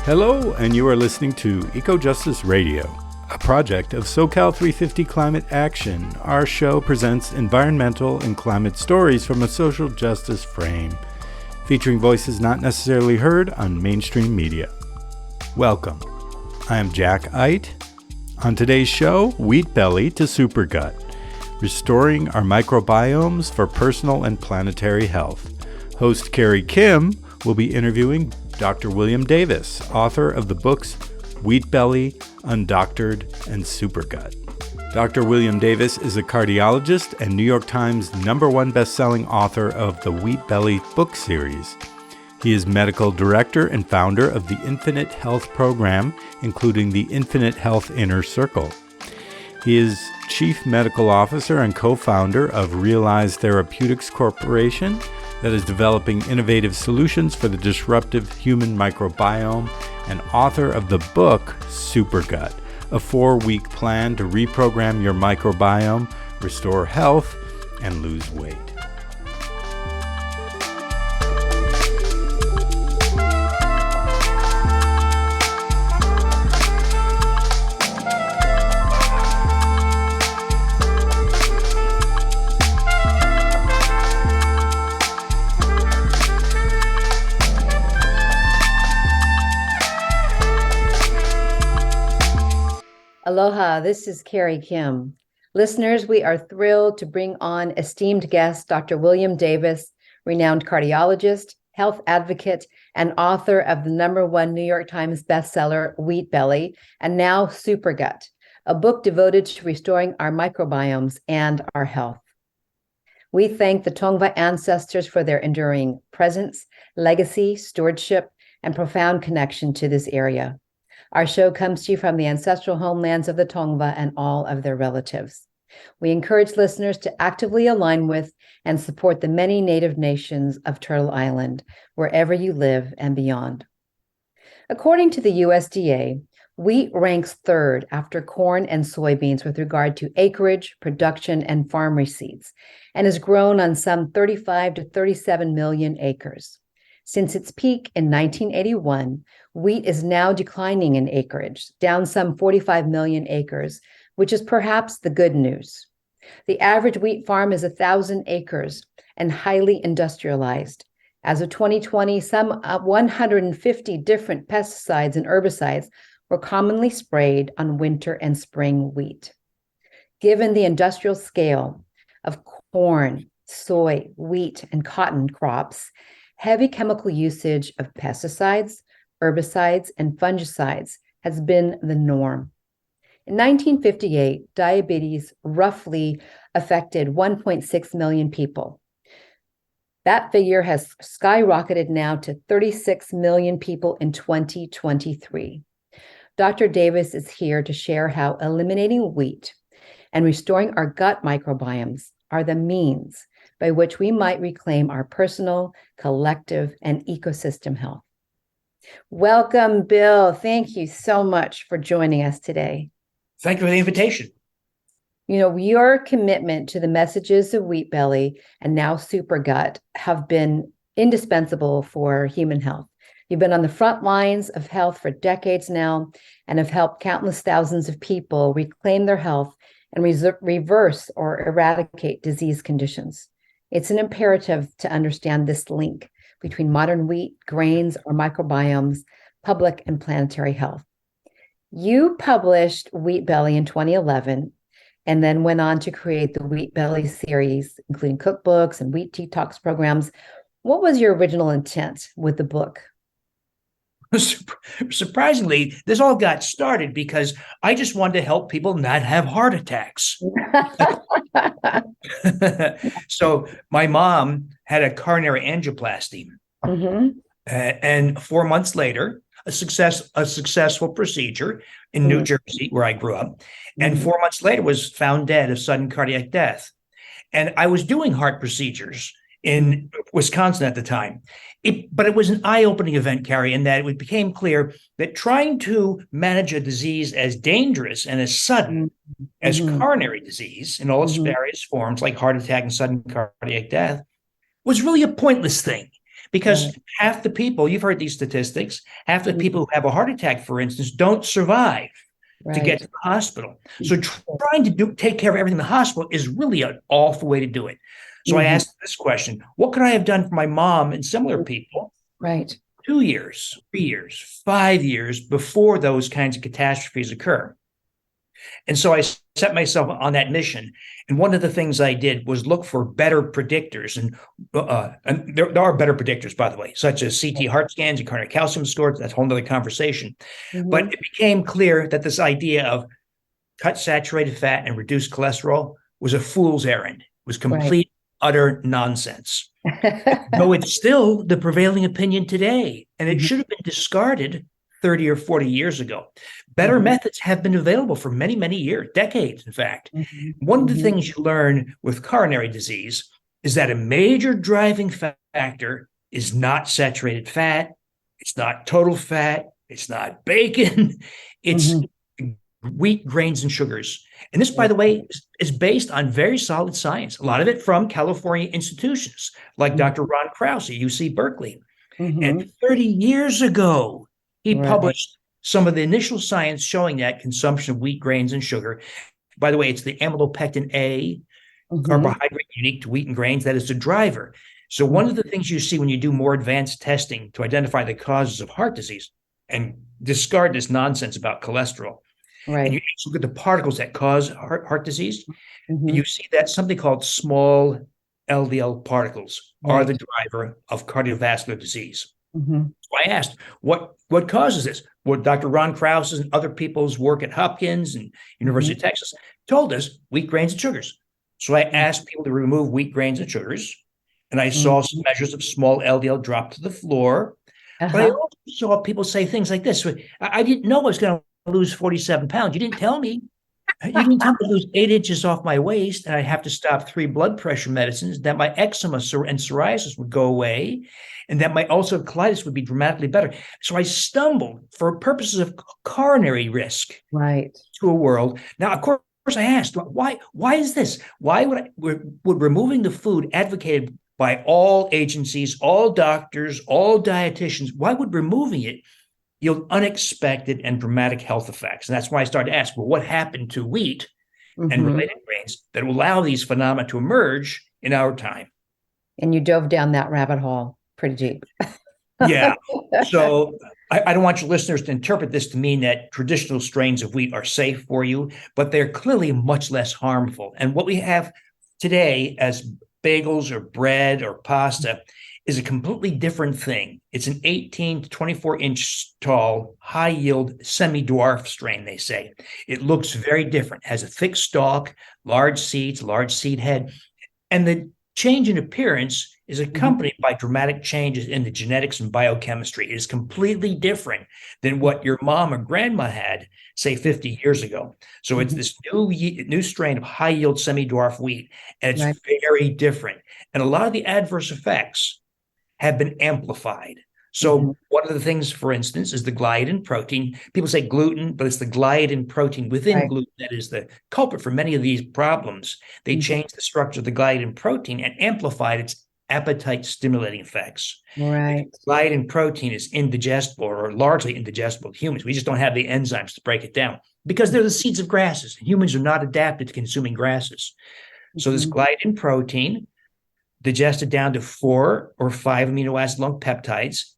Hello, and you are listening to EcoJustice Radio, a project of SoCal 350 Climate Action. Our show presents environmental and climate stories from a social justice frame, featuring voices not necessarily heard on mainstream media. Welcome. I am Jack Ite. On today's show, wheat belly to supergut, restoring our microbiomes for personal and planetary health. Host Carrie Kim will be interviewing Dr. William Davis, author of the books Wheat Belly, Undoctored, and Supergut. Dr. William Davis is a cardiologist and New York Times #1 best-selling author of the Wheat Belly book series. He is medical director and founder of the Infinite Health program, including the Infinite Health Inner Circle. He is chief medical officer and co-founder of Realize Therapeutics Corporation, that is developing innovative solutions for the disruptive human microbiome, and author of the book Supergut, a 4-week plan to reprogram your microbiome, restore health, and lose weight. Aloha, this is Carrie Kim. Listeners, we are thrilled to bring on esteemed guest, Dr. William Davis, renowned cardiologist, health advocate, and author of the #1 New York Times bestseller, Wheat Belly, and now Supergut, a book devoted to restoring our microbiomes and our health. We thank the Tongva ancestors for their enduring presence, legacy, stewardship, and profound connection to this area. Our show comes to you from the ancestral homelands of the Tongva and all of their relatives. We encourage listeners to actively align with and support the many native nations of Turtle Island, wherever you live and beyond. According to the USDA, wheat ranks third after corn and soybeans with regard to acreage, production, and farm receipts, and has grown on some 35 to 37 million acres. Since its peak in 1981, wheat is now declining in acreage, down some 45 million acres, which is perhaps the good news. The average wheat farm is 1,000 acres and highly industrialized. As of 2020, some 150 different pesticides and herbicides were commonly sprayed on winter and spring wheat. Given the industrial scale of corn, soy, wheat, and cotton crops, heavy chemical usage of pesticides, herbicides, and fungicides has been the norm. In 1958, diabetes roughly affected 1.6 million people. That figure has skyrocketed now to 36 million people in 2023. Dr. Davis is here to share how eliminating wheat and restoring our gut microbiomes are the means by which we might reclaim our personal, collective, and ecosystem health. Welcome, Bill. Thank you so much for joining us today. Thank you for the invitation. You know, your commitment to the messages of Wheat Belly and now Supergut have been indispensable for human health. You've been on the front lines of health for decades now and have helped countless thousands of people reclaim their health and reverse or eradicate disease conditions. It's an imperative to understand this link between modern wheat, grains, or microbiomes, public and planetary health. You published Wheat Belly in 2011 and then went on to create the Wheat Belly series, including cookbooks and wheat detox programs. What was your original intent with the book? Surprisingly, this all got started because I just wanted to help people not have heart attacks. So my mom had a coronary angioplasty, and 4 months later, a successful procedure in New Jersey, where I grew up, and 4 months later was found dead of sudden cardiac death. And I was doing heart procedures in Wisconsin at the time. But it was an eye-opening event, Carrie, in that it became clear that trying to manage a disease as dangerous and as sudden as coronary disease in all its various forms, like heart attack and sudden cardiac death, was really a pointless thing because Right. half the people, you've heard these statistics, half the people who have a heart attack, for instance, don't survive to get Right. to the hospital. So trying to take care of everything in the hospital is really an awful way to do it. So I Mhm. asked this question: what could I have done for my mom and similar people Right. 2 years, 3 years, 5 years before those kinds of catastrophes occur? And so I set myself on that mission. And one of the things I did was look for better predictors. And there are better predictors, by the way, such as CT heart scans and cardiac calcium scores. That's a whole other conversation. But Mhm. it became clear that this idea of cut saturated fat and reduce cholesterol was a fool's errand. It was Right. complete, utter nonsense. Though it's still the prevailing opinion today, and it Mhm. should have been discarded 30 or 40 years ago. Better Mhm. methods have been available for many, many years, decades, in fact. Mhm. One of the Mhm. things you learn with coronary disease is that a major driving factor is not saturated fat, it's not total fat, it's not bacon, it's Mhm. wheat, grains, and sugars. And this, by the way, is based on very solid science, a lot of it from California institutions like Mhm. Dr. Ron Krause at UC Berkeley. And Mhm. 30 years ago, he Right. published some of the initial science showing that consumption of wheat, grains, and sugar. By the way, it's the amylopectin A Mhm. carbohydrate unique to wheat and grains that is the driver. So, one of the things you see when you do more advanced testing to identify the causes of heart disease and discard this nonsense about cholesterol, and Right. you look at the particles that cause heart disease, you Mhm. see that something called small LDL particles are the Right. driver of cardiovascular disease. Mhm. So I asked, what causes this? Well, Dr. Ron Krause and other people's work at Hopkins and University Mhm. of Texas told us wheat, grains, and sugars. So I asked people to remove wheat, grains, and sugars, and I saw some Mhm. measures of small LDL drop to the floor. But I Uh-huh. also saw people say things like this: I didn't know I was going to lose 47 pounds. You didn't tell me. You didn't tell me to lose 8 inches off my waist, and I'd have to stop 3 blood pressure medicines, that my eczema and psoriasis would go away, and that my ulcerative colitis would be dramatically better. So I stumbled for purposes of coronary risk Right. to a world. Now, of course, I asked, why is this? Why would removing the food advocated by all agencies, all doctors, all dietitians, why would removing it yield unexpected and dramatic health effects? And that's why I started to ask, well, what happened to wheat and Mhm. related grains that will allow these phenomena to emerge in our time? And you dove down that rabbit hole pretty deep. Yeah. So I don't want your listeners to interpret this to mean that traditional strains of wheat are safe for you, but they're clearly much less harmful. And what we have today as bagels or bread or pasta is a completely different thing. It's an 18 to 24 inch tall, high yield, semi dwarf strain, they say. It looks very different, has a thick stalk, large seeds, large seed head. And the change in appearance is Mhm. accompanied by dramatic changes in the genetics and biochemistry. It is completely different than what your mom or grandma had, say, 50 years ago. So it's Mhm. this new strain of high yield semi dwarf wheat, and Right. it's very different. And a lot of the adverse effects have been amplified. Mhm. So, one of the things, for instance, is the gliadin protein. People say gluten, but it's the gliadin protein within Right. gluten that is the culprit for many of these problems. They Mhm. changed the structure of the gliadin protein and amplified its appetite stimulating effects. Right. Gliadin protein is indigestible or largely indigestible to humans. We just don't have the enzymes to break it down because they're the seeds of grasses. Humans are not adapted to consuming grasses. So, this Mhm. gliadin protein digested down to 4 or 5 amino acid long peptides,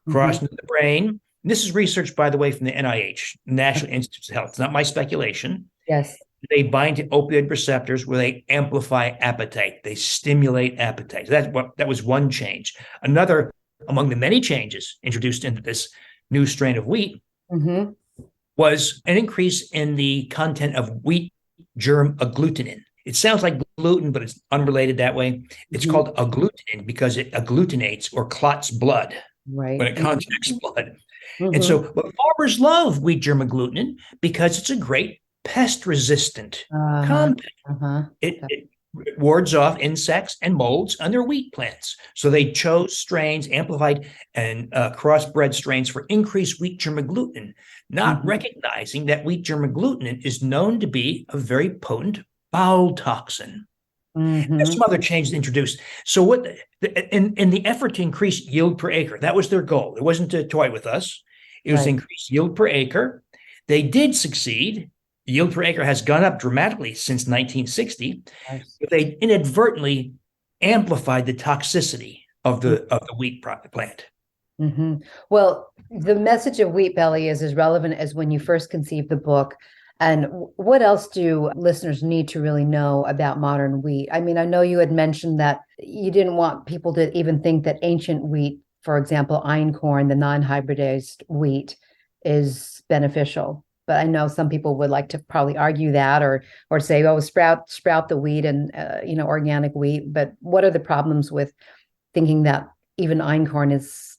Mhm. crossed into the brain. This is research, by the way, from the NIH, National Institutes of Health. It's not my speculation. Yes. They bind to opioid receptors where they amplify appetite. They stimulate appetite. That was one change. Another among the many changes introduced into this new strain of wheat Mhm. was an increase in the content of wheat germ agglutinin. It sounds like gluten, but it's unrelated that way. It's Mhm. called agglutinin because it agglutinates or clots blood when Right. it contacts blood. And Mhm. so, but farmers love wheat germ agglutinin because it's a great pest resistant Uh-huh. compound. Uh-huh. It wards off insects and molds on their wheat plants. So they chose strains, amplified and crossbred strains for increased wheat germ agglutinin, not Mhm. recognizing that wheat germ agglutinin is known to be a very potent bowel toxin. There's some other changes introduced. So what in the effort to increase yield per acre, that was their goal. It wasn't to toy with us. It was to increase yield per acre. They did succeed. Yield per acre has gone up dramatically since 1960. Nice. But they inadvertently amplified the toxicity of the wheat plant. Mm-hmm. Well, the message of Wheat Belly is as relevant as when you first conceived the book. And what else do listeners need to really know about modern wheat? I mean, I know you had mentioned that you didn't want people to even think that ancient wheat, for example, einkorn, the non-hybridized wheat, is beneficial. But I know some people would like to probably argue that or say, oh, sprout the wheat and organic wheat. But what are the problems with thinking that even einkorn is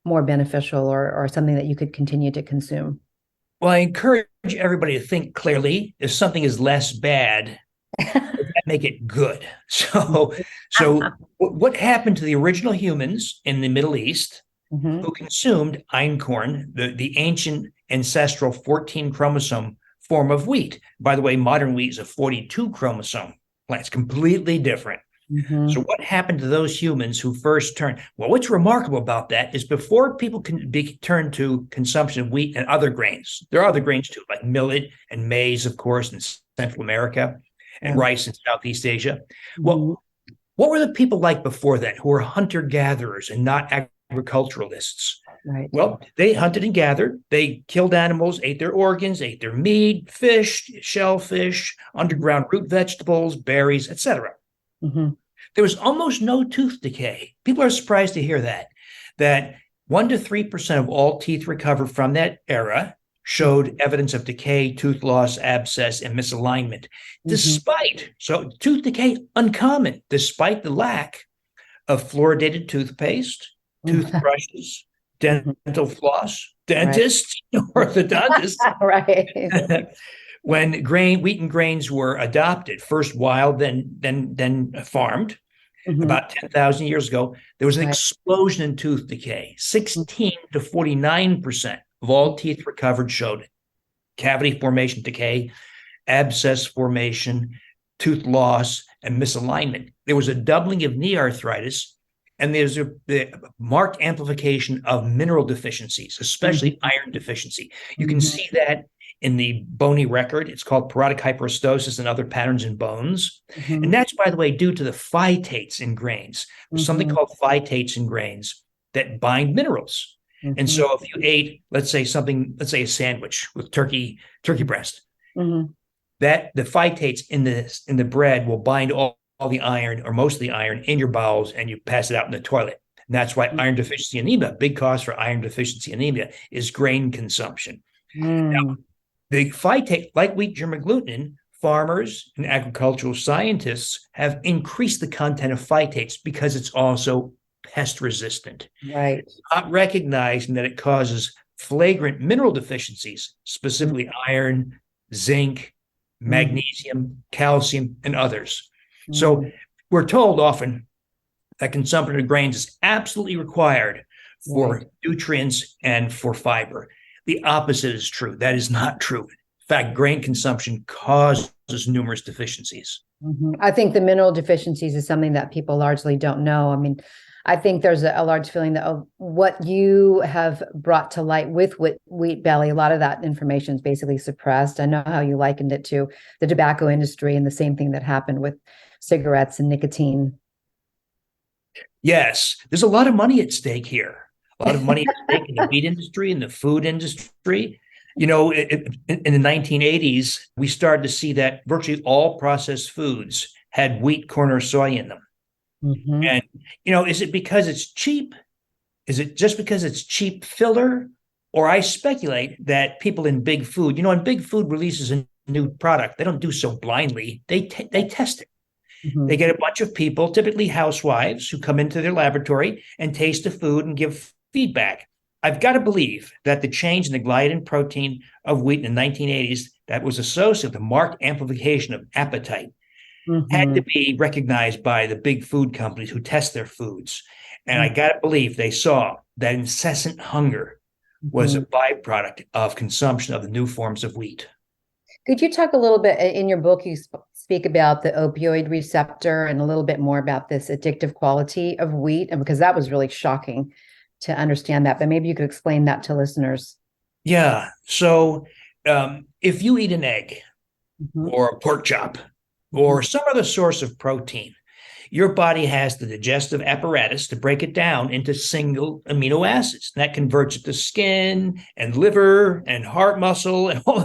more beneficial or something that you could continue to consume? Well, I encourage everybody to think clearly. If something is less bad, make it good. So what happened to the original humans in the Middle East who consumed einkorn, the ancient ancestral 14 chromosome form of wheat? By the way, modern wheat is a 42 chromosome plant. It's completely different. So what happened to those humans who first turned? Well, what's remarkable about that is before people can turn to consumption of wheat and other grains, there are other grains too, like millet and maize, of course, in Central America, and rice in Southeast Asia. Well, what were the people like before then who were hunter-gatherers and not agriculturalists? Right. Well, they hunted and gathered. They killed animals, ate their organs, ate their meat, fish, shellfish, underground root vegetables, berries, etc. There was almost no tooth decay. People are surprised to hear that 1 to 3% of all teeth recovered from that era showed evidence of decay, tooth loss, abscess, and misalignment. So tooth decay, uncommon, despite the lack of fluoridated toothpaste, toothbrushes, dental floss, dentists, orthodontists. Right. When wheat and grains were adopted, first wild, then farmed, about 10,000 years ago, there was an explosion in tooth decay. 16 to 49% of all teeth recovered showed cavity formation decay, abscess formation, tooth loss, and misalignment. There was a doubling of knee arthritis, and there's a marked amplification of mineral deficiencies, especially iron deficiency. You can see that in the bony record. It's called porotic hyperostosis and other patterns in bones. And that's, by the way, due to the phytates in grains. There's something called phytates in grains that bind minerals. And so if you ate, let's say a sandwich with turkey breast, that the phytates in the bread will bind all the iron or most of the iron in your bowels, and you pass it out in the toilet. And that's why iron deficiency anemia, big cause for iron deficiency anemia, is grain consumption. Now, the phytate, like wheat germ agglutinin, farmers and agricultural scientists have increased the content of phytates because it's also pest resistant. Right. Not recognizing that it causes flagrant mineral deficiencies, specifically iron, zinc, magnesium, calcium, and others. So we're told often that consumption of grains is absolutely required for nutrients and for fiber. The opposite is true. That is not true. In fact, grain consumption causes numerous deficiencies. I think the mineral deficiencies is something that people largely don't know. I mean, I think there's a large feeling that what you have brought to light with Wheat Belly, a lot of that information is basically suppressed. I know how you likened it to the tobacco industry and the same thing that happened with cigarettes and nicotine. Yes, there's a lot of money at stake here. A lot of money at stake in the meat industry and the food industry. In the 1980s, we started to see that virtually all processed foods had wheat, corn, or soy in them. And, is it because it's cheap? Is it just because it's cheap filler? Or I speculate that people in big food, when big food releases a new product, they don't do so blindly. They test it. They get a bunch of people, typically housewives, who come into their laboratory and taste the food and give feedback. I've got to believe that the change in the gliadin protein of wheat in the 1980s that was associated with a marked amplification of appetite had to be recognized by the big food companies who test their foods. And I got to believe they saw that incessant hunger was a byproduct of consumption of the new forms of wheat. Could you talk a little bit in your book? You speak about the opioid receptor and a little bit more about this addictive quality of wheat? And because that was really shocking to understand that, but maybe you could explain that to listeners. Yeah. So if you eat an egg Mm-hmm. or a pork chop or some other source of protein, your body has the digestive apparatus to break it down into single amino acids. And that converts it to skin and liver and heart muscle and all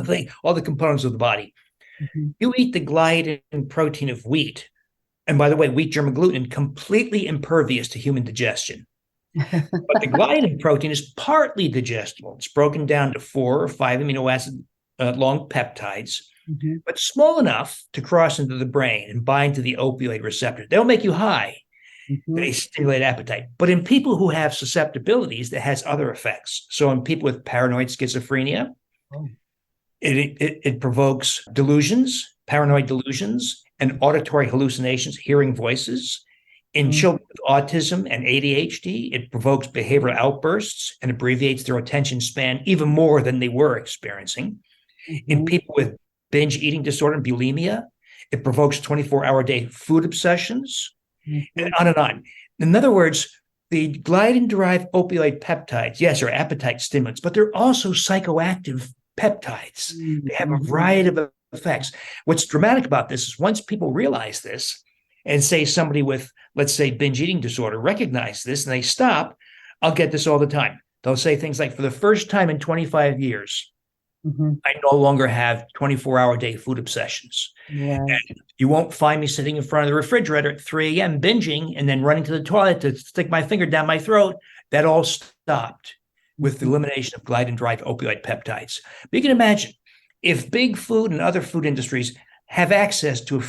the components of the body. Mm-hmm. You eat the gliadin protein of wheat. And by the way, wheat germ gluten, completely impervious to human digestion. But the gliadin protein is partly digestible. It's broken down to 4 or 5 amino acid long peptides, but small enough to cross into the brain and bind to the opioid receptor. They don't make you high. They stimulate appetite. But in people who have susceptibilities, that has other effects. So in people with paranoid schizophrenia, it provokes delusions, paranoid delusions, and auditory hallucinations, hearing voices. In children with autism and ADHD, it provokes behavioral outbursts and abbreviates their attention span even more than they were experiencing. In people with binge eating disorder and bulimia, it provokes 24-hour-a-day food obsessions, and on and on. In other words, the gliadin-derived opioid peptides, yes, are appetite stimulants, but they're also psychoactive peptides. They have a variety of effects. What's dramatic about this is once people realize this, and say somebody with, let's say, binge eating disorder recognize this and they stop, I'll get this all the time. They'll say things like, for the first time in 25 years, I no longer have 24-hour-a-day food obsessions. Yeah. And you won't find me sitting in front of the refrigerator at 3 a.m. binging and then running to the toilet to stick my finger down my throat. That all stopped with the elimination of gliadin-derived opioid peptides. But you can imagine, if big food and other food industries have access to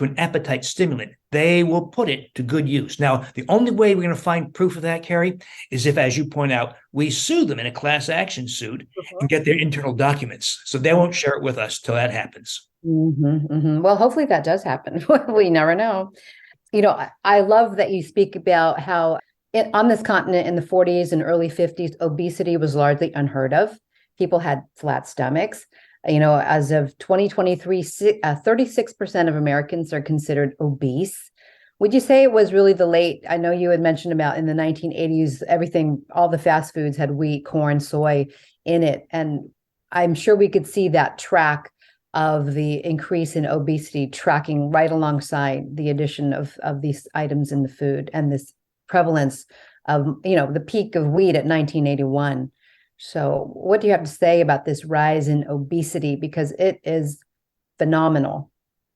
an appetite stimulant, they will put it to good use. Now, the only way we're going to find proof of that, Carrie, is if, as you point out, we sue them in a class action suit and get their internal documents. So they won't share it with us till that happens. Well, hopefully that does happen. We never know. I love that you speak about how on this continent in the 40s and early 50s, obesity was largely unheard of. People had flat stomachs. As of 2023, 36% of Americans are considered obese. Would you say it was really I know you had mentioned about in the 1980s, all the fast foods had wheat, corn, soy in it. And I'm sure we could see that track of the increase in obesity tracking right alongside the addition of these items in the food and this prevalence of, the peak of wheat at 1981. So what do you have to say about this rise in obesity? Because it is phenomenal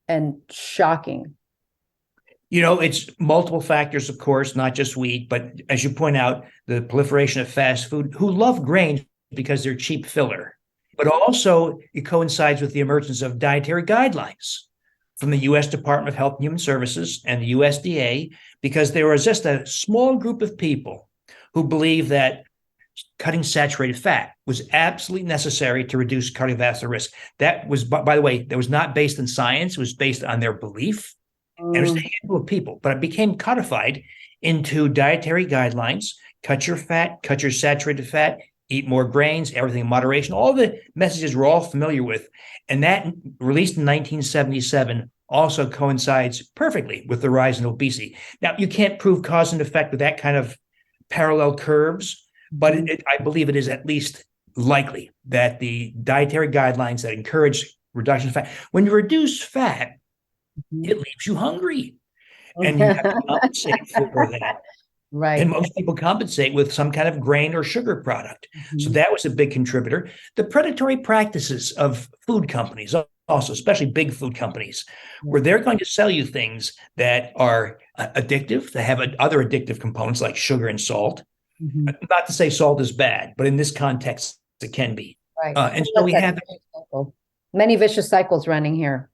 and shocking. It's multiple factors, of course, not just wheat, but as you point out, the proliferation of fast food, who love grains because they're cheap filler. But also it coincides with the emergence of dietary guidelines from the U.S. Department of Health and Human Services and the USDA, because there was just a small group of people who believe that cutting saturated fat was absolutely necessary to reduce cardiovascular risk. That was, by the way, that was not based in science. It was based on their belief. And it was a handful of people, but it became codified into dietary guidelines. Cut your fat, cut your saturated fat, eat more grains, everything in moderation. All the messages we're all familiar with. And that, released in 1977, also coincides perfectly with the rise in obesity. Now, you can't prove cause and effect with that kind of parallel curves, but I believe it is at least likely that the dietary guidelines that encourage reduction of fat, when you reduce fat, it leaves you hungry. And you have to compensate for that. Right. And most people compensate with some kind of grain or sugar product. So that was a big contributor. The predatory practices of food companies, also, especially big food companies, where they're going to sell you things that are addictive, that have other addictive components like sugar and salt. Not to say salt is bad, but in this context, it can be. Right. And so we have many vicious cycles running here.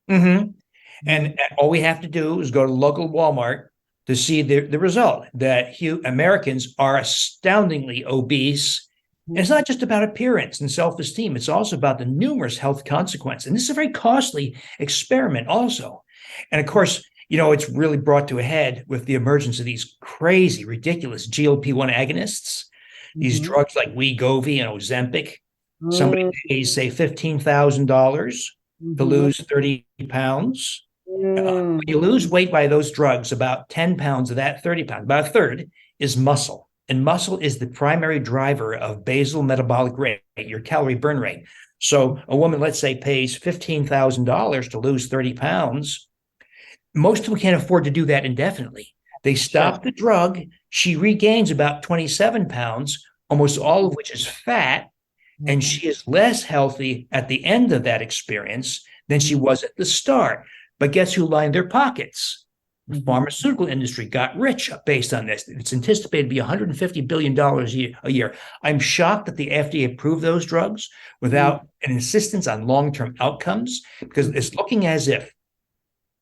And all we have to do is go to local Walmart to see the result, that Americans are astoundingly obese. And it's not just about appearance and self-esteem. It's also about the numerous health consequences. And this is a very costly experiment also. And of course, it's really brought to a head with the emergence of these crazy, ridiculous GLP-1 agonists, these drugs like Wegovy and Ozempic. Somebody pays, say, $15,000 to lose 30 pounds. When you lose weight by those drugs, about 10 pounds of that, 30 pounds, about a third is muscle. And muscle is the primary driver of basal metabolic rate, your calorie burn rate. So a woman, let's say, pays $15,000 to lose 30 pounds. Most people can't afford to do that indefinitely. They stop the drug. She regains about 27 pounds, almost all of which is fat. And she is less healthy at the end of that experience than she was at the start. But guess who lined their pockets? The pharmaceutical industry got rich based on this. It's anticipated to be $150 billion a year. I'm shocked that the FDA approved those drugs without an insistence on long-term outcomes, because it's looking as if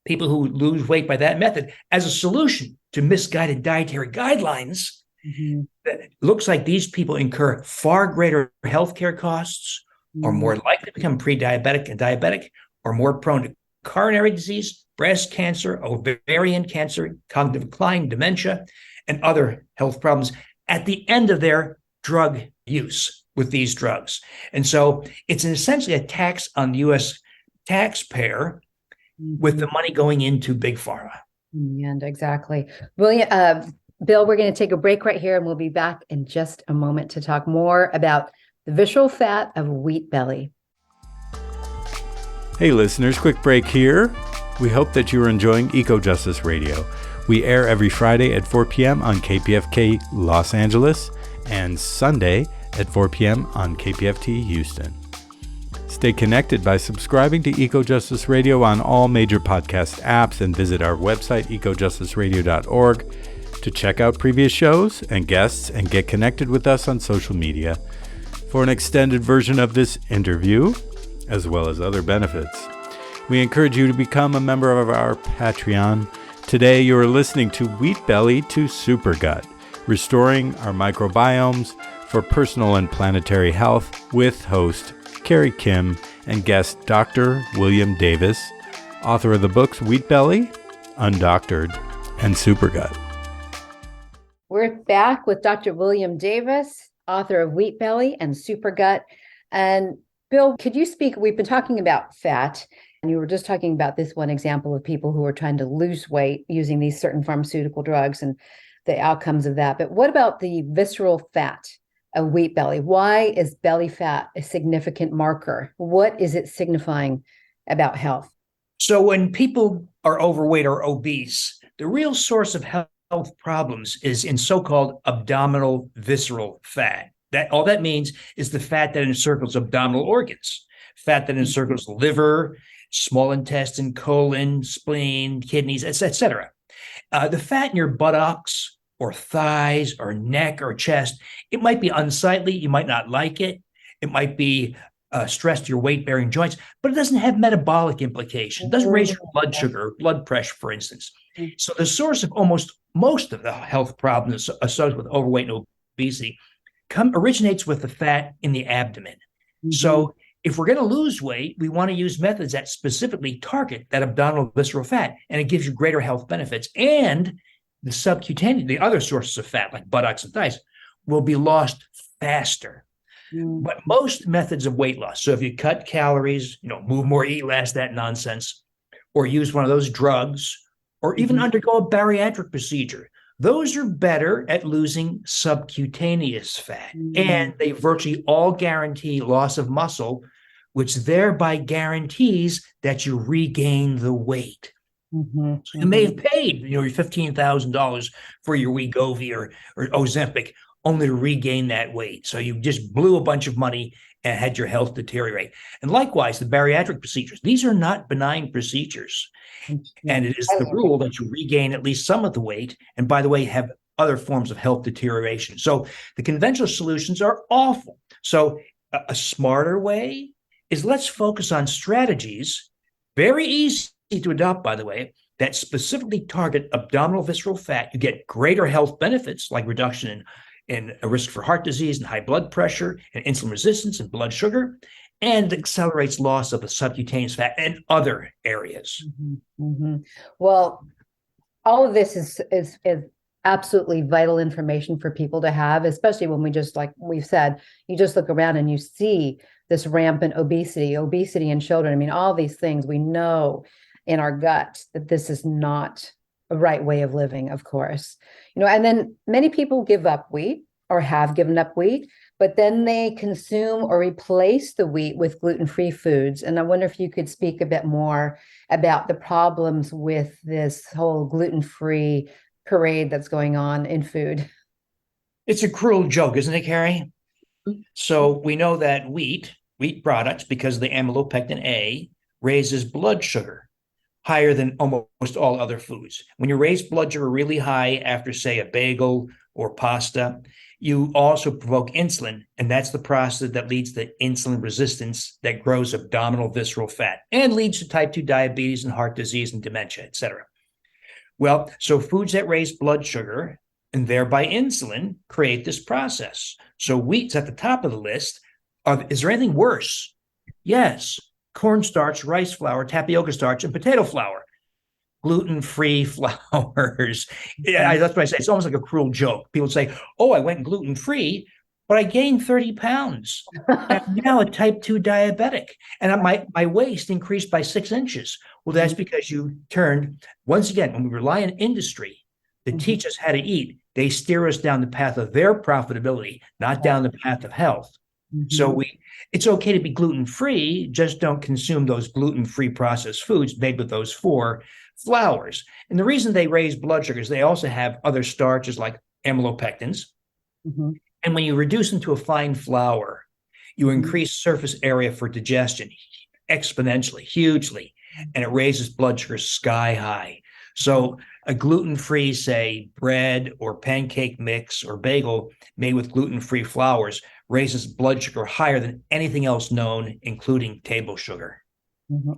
people who lose weight by that method as a solution to misguided dietary guidelines, it looks like these people incur far greater healthcare costs, are more likely to become pre-diabetic and diabetic, or more prone to coronary disease, breast cancer, ovarian cancer, cognitive decline, dementia, and other health problems at the end of their drug use with these drugs. And so it's essentially a tax on the U.S. taxpayer with the money going into big pharma. And exactly. Bill, we're going to take a break right here, and we'll be back in just a moment to talk more about the visceral fat of wheat belly. Hey listeners, quick break here. We hope that you are enjoying EcoJustice Radio. We air every Friday at 4 p.m. on KPFK Los Angeles and Sunday at 4 p.m. on KPFT Houston. Stay connected by subscribing to EcoJustice Radio on all major podcast apps, and visit our website, ecojusticeradio.org, to check out previous shows and guests and get connected with us on social media for an extended version of this interview, as well as other benefits. We encourage you to become a member of our Patreon. Today, you are listening to Wheat Belly to Supergut, restoring our microbiomes for personal and planetary health, with host Carrie Kim and guest Dr. William Davis, author of the books Wheat Belly, Undoctored, and Supergut. We're back with Dr. William Davis, author of Wheat Belly and Supergut. And Bill, could you speak? We've been talking about fat, and you were just talking about this one example of people who are trying to lose weight using these certain pharmaceutical drugs and the outcomes of that. But what about the visceral fat of wheat belly? Why is belly fat a significant marker? What is it signifying about health? So when people are overweight or obese, the real source of health problems is in so-called abdominal visceral fat. That all that means is the fat that encircles abdominal organs, fat that encircles the liver, small intestine, colon, spleen, kidneys, etc. The fat in your buttocks or thighs or neck or chest, it might be unsightly. You might not like it. It might be stress to your weight-bearing joints, but it doesn't have metabolic implications. It doesn't raise your blood sugar or blood pressure, for instance. So the source of most of the health problems associated with overweight and obesity originates with the fat in the abdomen. So if we're going to lose weight, we want to use methods that specifically target that abdominal visceral fat, and it gives you greater health benefits. And the subcutaneous, the other sources of fat, like buttocks and thighs, will be lost faster. But most methods of weight loss, so if you cut calories, move more, eat less, that nonsense, or use one of those drugs, or even undergo a bariatric procedure, those are better at losing subcutaneous fat. And they virtually all guarantee loss of muscle, which thereby guarantees that you regain the weight. So you may have paid, your $15,000 for your Wegovy or Ozempic, only to regain that weight. So you just blew a bunch of money and had your health deteriorate. And likewise, the bariatric procedures, these are not benign procedures. And it is the rule that you regain at least some of the weight, and by the way, have other forms of health deterioration. So the conventional solutions are awful. So a smarter way is, let's focus on strategies, very easy to adopt, by the way, that specifically target abdominal visceral fat. You get greater health benefits like reduction in a risk for heart disease and high blood pressure and insulin resistance and blood sugar, and accelerates loss of the subcutaneous fat in other areas. Well, all of this is absolutely vital information for people to have, especially when we just, like we've said, you just look around and you see this rampant obesity in children. I mean, all these things we know in our gut that this is not a right way of living, of course. And then many people give up wheat or have given up wheat, but then they consume or replace the wheat with gluten-free foods. And I wonder if you could speak a bit more about the problems with this whole gluten-free parade that's going on in food. It's a cruel joke, isn't it, Carrie? So we know that wheat products, because of the amylopectin A, raises blood sugar higher than almost all other foods. When you raise blood sugar really high after, say, a bagel or pasta, you also provoke insulin, and that's the process that leads to insulin resistance that grows abdominal visceral fat and leads to type 2 diabetes and heart disease and dementia, et cetera. Well, so foods that raise blood sugar and thereby insulin create this process. So wheat's at the top of the list. Is there anything worse? Yes. Cornstarch, rice flour, tapioca starch, and potato flour. Gluten-free flours. That's what I say. It's almost like a cruel joke. People say, oh, I went gluten-free, but I gained 30 pounds. I'm now a type 2 diabetic. And my waist increased by 6 inches. Well, that's because you turned, once again, when we rely on industry to teach us how to eat, they steer us down the path of their profitability, not down the path of health. So it's okay to be gluten-free, just don't consume those gluten-free processed foods made with those 4 flours. And the reason they raise blood sugar is they also have other starches like amylopectins. And when you reduce them to a fine flour, you increase surface area for digestion exponentially, hugely, and it raises blood sugar sky high. So a gluten-free, say, bread or pancake mix or bagel made with gluten-free flours raises blood sugar higher than anything else known, including table sugar.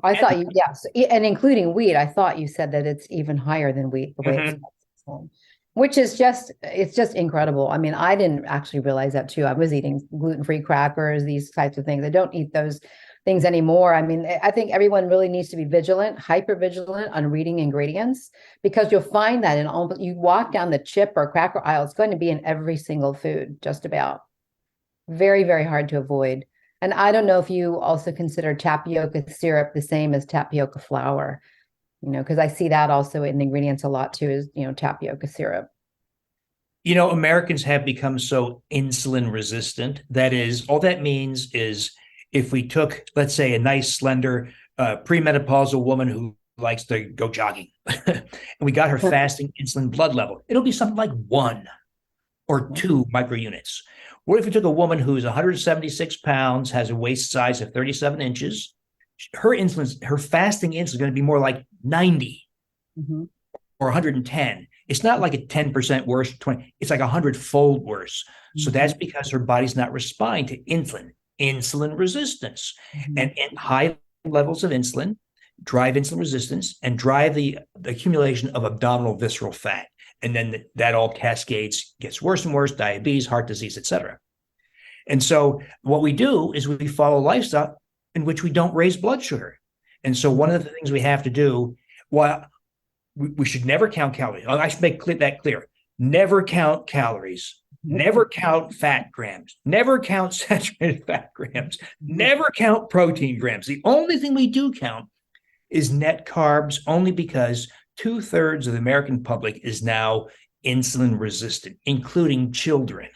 I thought you, yes, and including wheat, I thought you said that it's even higher than wheat, the way it's which is it's just incredible. I mean, I didn't actually realize that too. I was eating gluten-free crackers, these types of things. I don't eat those things anymore. I mean, I think everyone really needs to be vigilant, hyper vigilant on reading ingredients, because you'll find that you walk down the chip or cracker aisle, it's going to be in every single food, just about. Very, very hard to avoid. And I don't know if you also consider tapioca syrup the same as tapioca flour, because I see that also in the ingredients a lot too, is, tapioca syrup. Americans have become so insulin resistant. That is, all that means is if we took, let's say, a nice, slender, premenopausal woman who likes to go jogging, and we got her fasting insulin blood level, it'll be something like 1 or 2 microunits. What if we took a woman who's 176 pounds, has a waist size of 37 inches? Her fasting insulin is going to be more like 90 or 110. It's not like a 10% worse, 20. It's like 100-fold worse. So that's because her body's not responding to insulin resistance. And high levels of insulin drive insulin resistance and drive the accumulation of abdominal visceral fat. And then that all cascades, gets worse and worse, diabetes, heart disease, et cetera. And so what we do is we follow a lifestyle in which we don't raise blood sugar. And so one of the things we have to do, we should never count calories. I should make that clear. Never count calories. Never count fat grams. Never count saturated fat grams. Never count protein grams. The only thing we do count is net carbs, only because 2/3 of the American public is now insulin resistant, including children.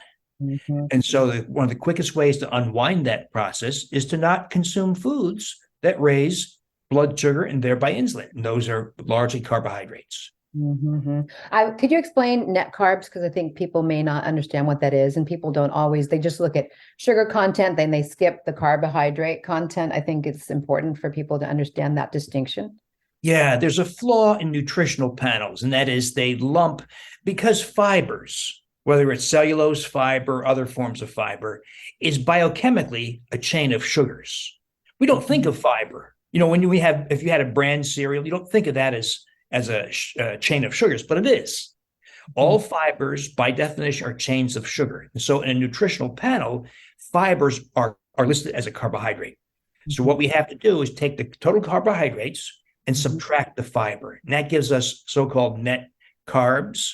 And so one of the quickest ways to unwind that process is to not consume foods that raise blood sugar and thereby insulin. And those are largely carbohydrates. Could you explain net carbs? Because I think people may not understand what that is, and people don't always, they just look at sugar content, then they skip the carbohydrate content. I think it's important for people to understand that distinction. Yeah, there's a flaw in nutritional panels, and that is they lump, because fibers, whether it's cellulose fiber, other forms of fiber, is biochemically a chain of sugars. We don't think of fiber. If you had a bran cereal, you don't think of that as a chain of sugars, but it is. All fibers, by definition, are chains of sugar. And so in a nutritional panel, fibers are listed as a carbohydrate. So what we have to do is take the total carbohydrates and subtract the fiber. And that gives us so-called net carbs.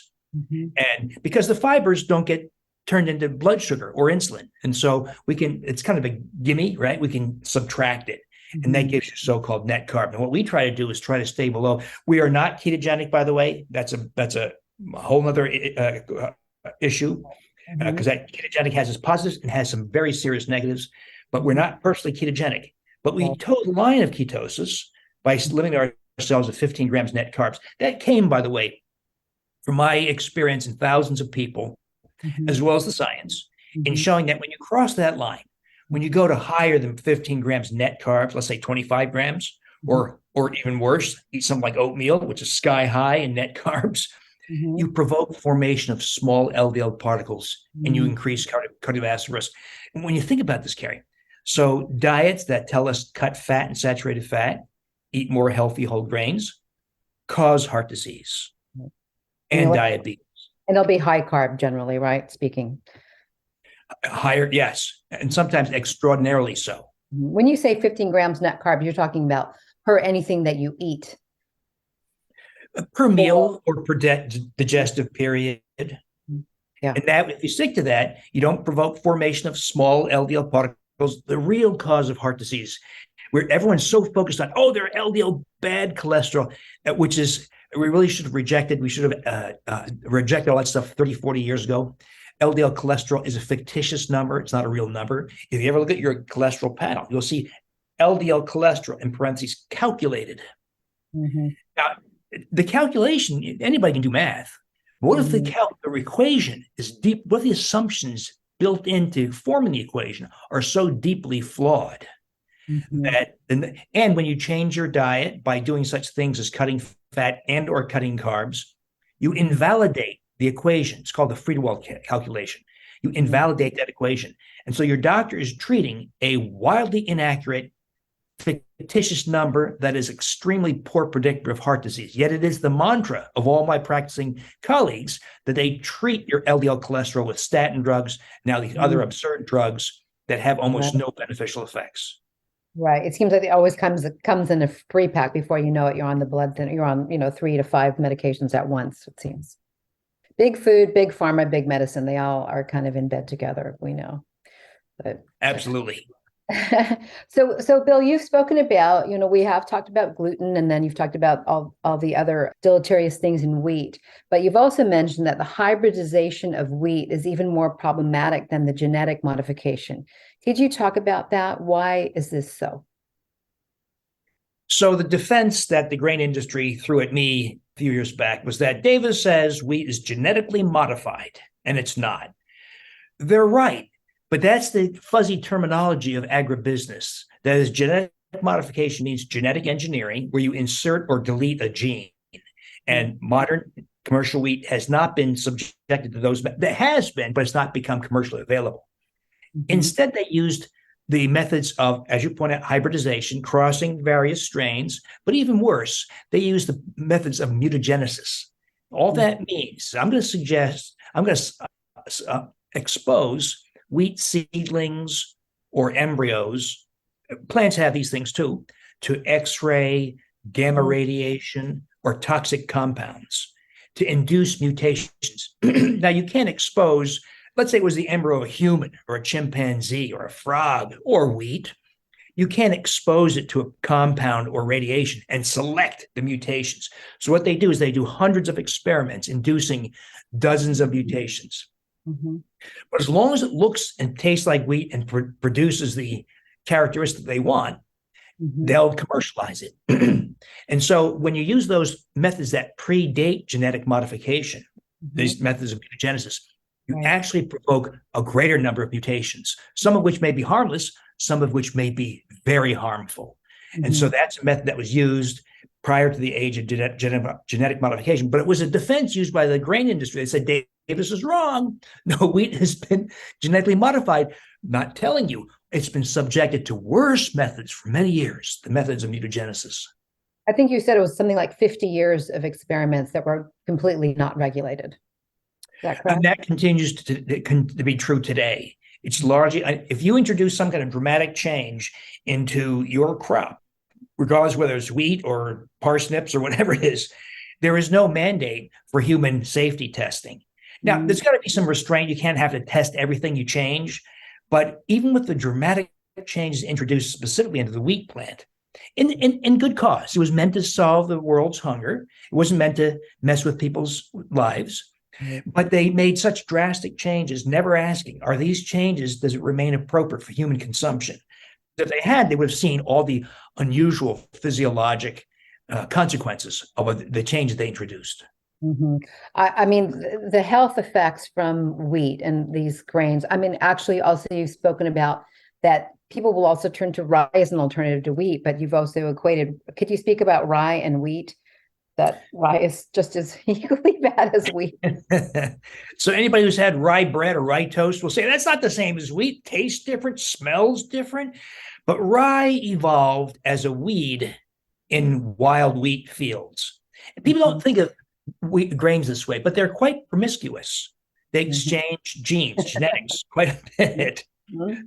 And because the fibers don't get turned into blood sugar or insulin. And so it's kind of a gimme, right? We can subtract it. and that gives you so-called net carb. And what we try to do is try to stay below. We are not ketogenic, by the way. That's a whole other issue, because that ketogenic has its positives and has some very serious negatives, but we're not personally ketogenic. But we toe the line of ketosis by limiting ourselves at 15 grams net carbs. That came, by the way, from my experience in thousands of people, as well as the science, in showing that when you cross that line, when you go to higher than 15 grams net carbs, let's say 25 grams, or even worse, eat something like oatmeal, which is sky high in net carbs, you provoke formation of small LDL particles and you increase cardiovascular risk. And when you think about this, Carrie, so diets that tell us cut fat and saturated fat, eat more healthy whole grains, cause heart disease and diabetes. And they'll be high carb generally, right? Speaking. Higher, yes, and sometimes extraordinarily so. When you say 15 grams net carb, you're talking about per anything that you eat. Per meal or per digestive period. Yeah. And that, if you stick to that, you don't provoke formation of small LDL particles, the real cause of heart disease, where everyone's so focused on, they're LDL bad cholesterol, which is, we really should have rejected. We should have rejected all that stuff 30, 40 years ago. LDL cholesterol is a fictitious number. It's not a real number. If you ever look at your cholesterol panel, you'll see LDL cholesterol in parentheses calculated. Now, the calculation, anybody can do math. What if the equation is deep? What if the assumptions built into forming the equation are so deeply flawed that, and when you change your diet by doing such things as cutting fat and or cutting carbs, you invalidate the equation. It's called the Friedewald calculation. You invalidate that equation. And so your doctor is treating a wildly inaccurate, fictitious number that is extremely poor predictor of heart disease. Yet it is the mantra of all my practicing colleagues that they treat your LDL cholesterol with statin drugs, now these other absurd drugs that have almost no beneficial effects. Right. It seems like it always comes in a free pack. Before you know it, you're on the blood thinner. You're on 3 to 5 medications at once, it seems. Big food, big pharma, big medicine. They all are kind of in bed together, we know. But absolutely. So Bill, you've spoken about, we have talked about gluten, and then you've talked about all the other deleterious things in wheat, but you've also mentioned that the hybridization of wheat is even more problematic than the genetic modification. Could you talk about that? Why is this so? So the defense that the grain industry threw at me a few years back was that Davis says wheat is genetically modified, and it's not. They're right. But that's the fuzzy terminology of agribusiness. That is, genetic modification means genetic engineering, where you insert or delete a gene. And modern commercial wheat has not been subjected to those. That has been, but it's not become commercially available. Instead, they used the methods of, as you point out, hybridization, crossing various strains. But even worse, they used the methods of mutagenesis. All that means, I'm going to expose wheat seedlings or embryos, plants have these things too, to X-ray, gamma radiation, or toxic compounds to induce mutations. Now, you can't expose, let's say it was the embryo of a human or a chimpanzee or a frog or wheat. You can't expose it to a compound or radiation and select the mutations. So what they do is they do hundreds of experiments inducing dozens of mutations. But as long as it looks and tastes like wheat and produces the characteristics they want, they'll commercialize it. And so when you use those methods that predate genetic modification, these methods of mutagenesis, you actually provoke a greater number of mutations, some of which may be harmless, some of which may be very harmful. And so that's a method that was used prior to the age of genetic modification. But it was a defense used by the grain industry. They said, Davis is wrong. No, wheat has been genetically modified. Not telling you, it's been subjected to worse methods for many years, the methods of mutagenesis. I think you said it was something like 50 years of experiments that were completely not regulated. Is that correct? And that continues to be true today. It's largely, if you introduce some kind of dramatic change into your crop, regardless whether it's wheat or parsnips or whatever it is, there is no mandate for human safety testing. Now, there's got to be some restraint. You can't have to test everything you change. But even with the dramatic changes introduced specifically into the wheat plant in good cause. It was meant to solve the world's hunger. It wasn't meant to mess with people's lives. But they made such drastic changes, never asking, are these changes, does it remain appropriate for human consumption? If they had, they would have seen all the unusual physiologic consequences of the changes they introduced. Mm-hmm. I mean, the health effects from wheat and these grains. I mean, actually, also you've spoken about that people will also turn to rye as an alternative to wheat, but you've also equated. Could you speak about rye and wheat? That rye is just as equally bad as wheat. So anybody who's had rye bread or rye toast will say that's not the same as wheat. Tastes different, smells different. But rye evolved as a weed in wild wheat fields. And people don't think of wheat grains this way, but they're quite promiscuous. They exchange genes, genetics, quite a bit.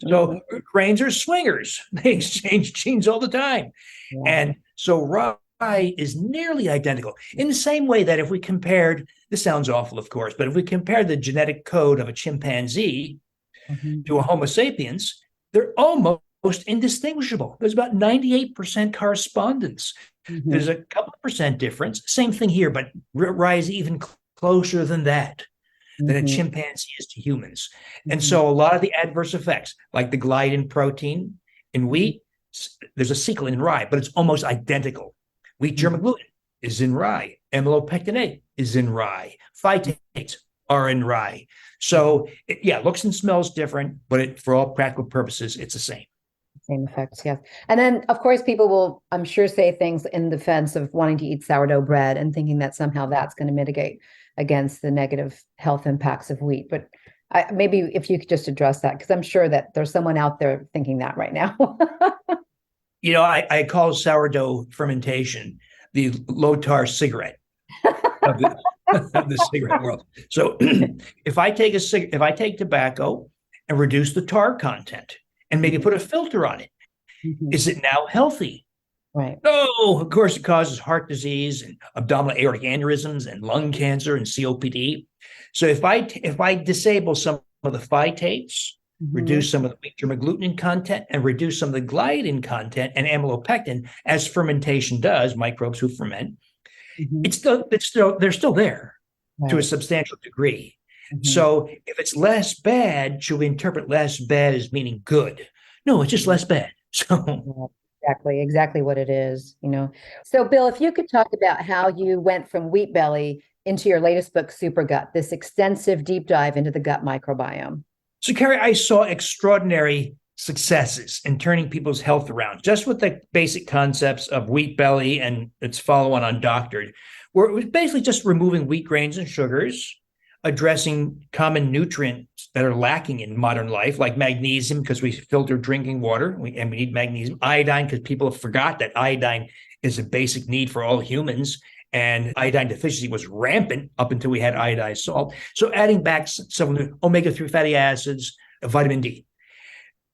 So grains are swingers. They exchange genes all the time. And so rye is nearly identical in the same way that if we compared, this sounds awful, of course, but if we compare the genetic code of a chimpanzee to a Homo sapiens, they're almost indistinguishable. There's about 98% correspondence. There's a couple of percent difference. Same thing here, but rye is even closer than that, than a chimpanzee is to humans. And so a lot of the adverse effects, like the gliadin protein in wheat, there's a sequel in rye, but it's almost identical. Wheat germ gluten is in rye. Amylopectinate is in rye. Phytates are in rye. So, it looks and smells different, but for all practical purposes, it's the same. Same effects, yes. And then, of course, people will, I'm sure, say things in defense of wanting to eat sourdough bread and thinking that somehow that's going to mitigate against the negative health impacts of wheat. But maybe if you could just address that, because I'm sure that there's someone out there thinking that right now. I call sourdough fermentation the low-tar cigarette of the cigarette world. So if I take tobacco and reduce the tar content and maybe put a filter on it, is it now healthy? Right. No, of course it causes heart disease and abdominal aortic aneurysms and lung cancer and COPD. So if I disable some of the phytates, reduce some of the wheat germ gluten content, and reduce some of the gliadin content and amylopectin, as fermentation does, microbes who ferment, they're still there to a substantial degree. So if it's less bad, should we interpret less bad as meaning good? No, it's just less bad. So exactly what it is, So Bill, if you could talk about how you went from wheat belly into your latest book, Super Gut, this extensive deep dive into the gut microbiome. So, Carrie, I saw extraordinary successes in turning people's health around, just with the basic concepts of wheat belly and its follow-on Undoctored, where it was basically just removing wheat grains and sugars, addressing common nutrients that are lacking in modern life, like magnesium, because we filter drinking water, and we need magnesium, iodine, because people have forgot that iodine is a basic need for all humans. And iodine deficiency was rampant up until we had iodized salt. So adding back some omega-3 fatty acids, vitamin D.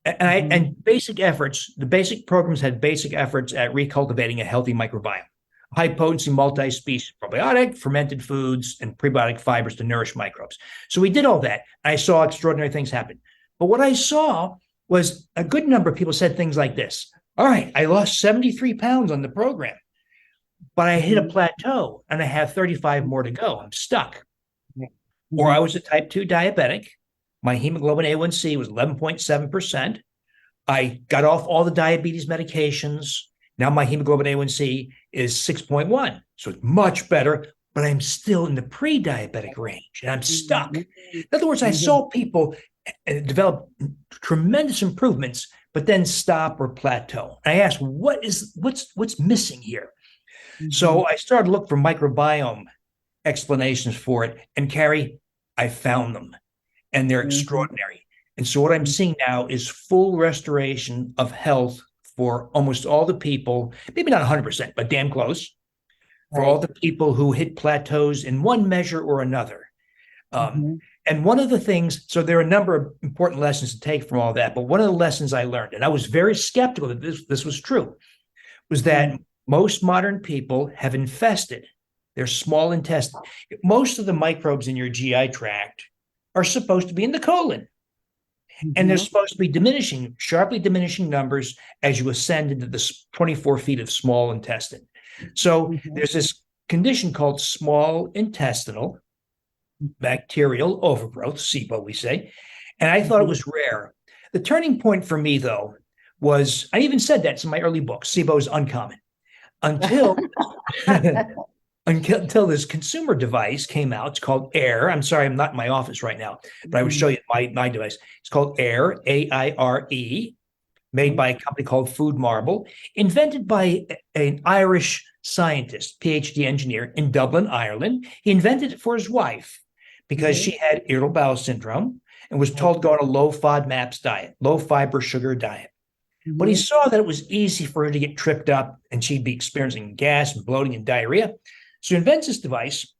And basic efforts, the basic programs had basic efforts at recultivating a healthy microbiome. High-potency multi-species probiotic, fermented foods, and prebiotic fibers to nourish microbes. So we did all that. I saw extraordinary things happen. But what I saw was a good number of people said things like this. All right, I lost 73 pounds on the program, but I hit a plateau and I have 35 more to go. I'm stuck. Or I was a type 2 diabetic. My hemoglobin A1C was 11.7%. I got off all the diabetes medications. Now my hemoglobin A1C is 6.1. So it's much better, but I'm still in the pre-diabetic range and I'm stuck. In other words, I saw people develop tremendous improvements, but then stop or plateau. And I asked, what's missing here? So I started to look for microbiome explanations for it. And Carrie, I found them. And they're extraordinary. And so what I'm seeing now is full restoration of health for almost all the people, maybe not 100%, but damn close, for all the people who hit plateaus in one measure or another. And one of the things, so there are a number of important lessons to take from all that, but one of the lessons I learned, and I was very skeptical that this was true, was that most modern people have infested their small intestine. Most of the microbes in your GI tract are supposed to be in the colon. And they're supposed to be diminishing, sharply diminishing numbers as you ascend into the 24 feet of small intestine. So there's this condition called small intestinal bacterial overgrowth, SIBO, we say. And I thought it was rare. The turning point for me, though, was, I even said that in my early books, SIBO is uncommon. Until until this consumer device came out. It's called AIR. I'm sorry, I'm not in my office right now, but I would show you my device. It's called AIRE, AIRE, made by a company called Food Marble, invented by an Irish scientist, PhD engineer in Dublin, Ireland. He invented it for his wife because she had irritable bowel syndrome and was told to go on a low FODMAPs diet, low fiber sugar diet. But he saw that it was easy for her to get tripped up and she'd be experiencing gas and bloating and diarrhea. So he invents this device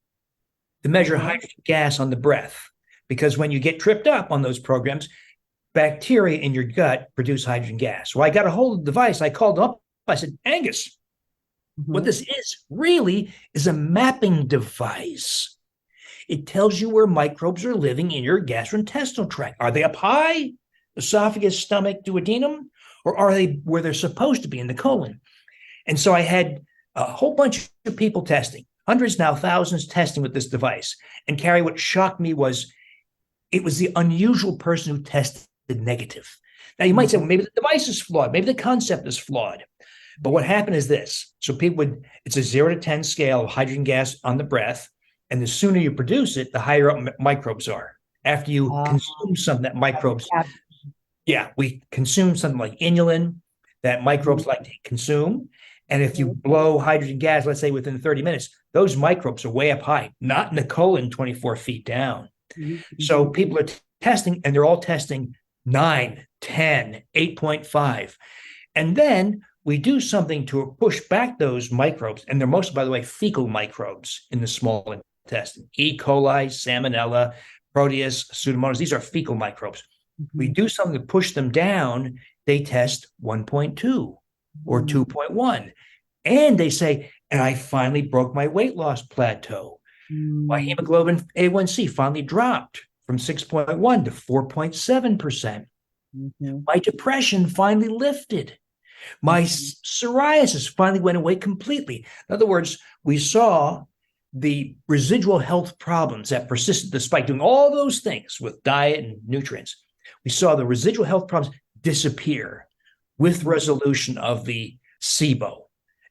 to measure hydrogen gas on the breath, because when you get tripped up on those programs, bacteria in your gut produce hydrogen gas. So I got a hold of the device. I called him up. I said, Angus, what this is really is a mapping device. It tells you where microbes are living in your gastrointestinal tract. Are they up high, esophagus, stomach, duodenum, or are they where they're supposed to be in the colon? And so I had a whole bunch of people testing, hundreds now, thousands testing with this device. And Carrie, what shocked me was it was the unusual person who tested negative. Now you might say, well, maybe the device is flawed. Maybe the concept is flawed. But what happened is this. So it's a 0 to 10 scale of hydrogen gas on the breath. And the sooner you produce it, the higher up microbes are. After you consume something that microbes, we consume something like inulin that microbes like to consume. And if you blow hydrogen gas, let's say within 30 minutes, those microbes are way up high, not in the colon 24 feet down. So people are testing, and they're all testing 9, 10, 8.5. And then we do something to push back those microbes. And they're mostly, by the way, fecal microbes in the small intestine. E. coli, Salmonella, Proteus, Pseudomonas. These are fecal microbes. We do something to push them down. They test 1.2 or 2.1. And they say, and I finally broke my weight loss plateau. My hemoglobin A1C finally dropped from 6.1 to 4.7%. My depression finally lifted. My psoriasis finally went away completely. In other words, we saw the residual health problems that persisted despite doing all those things with diet and nutrients. We saw the residual health problems disappear with resolution of the SIBO,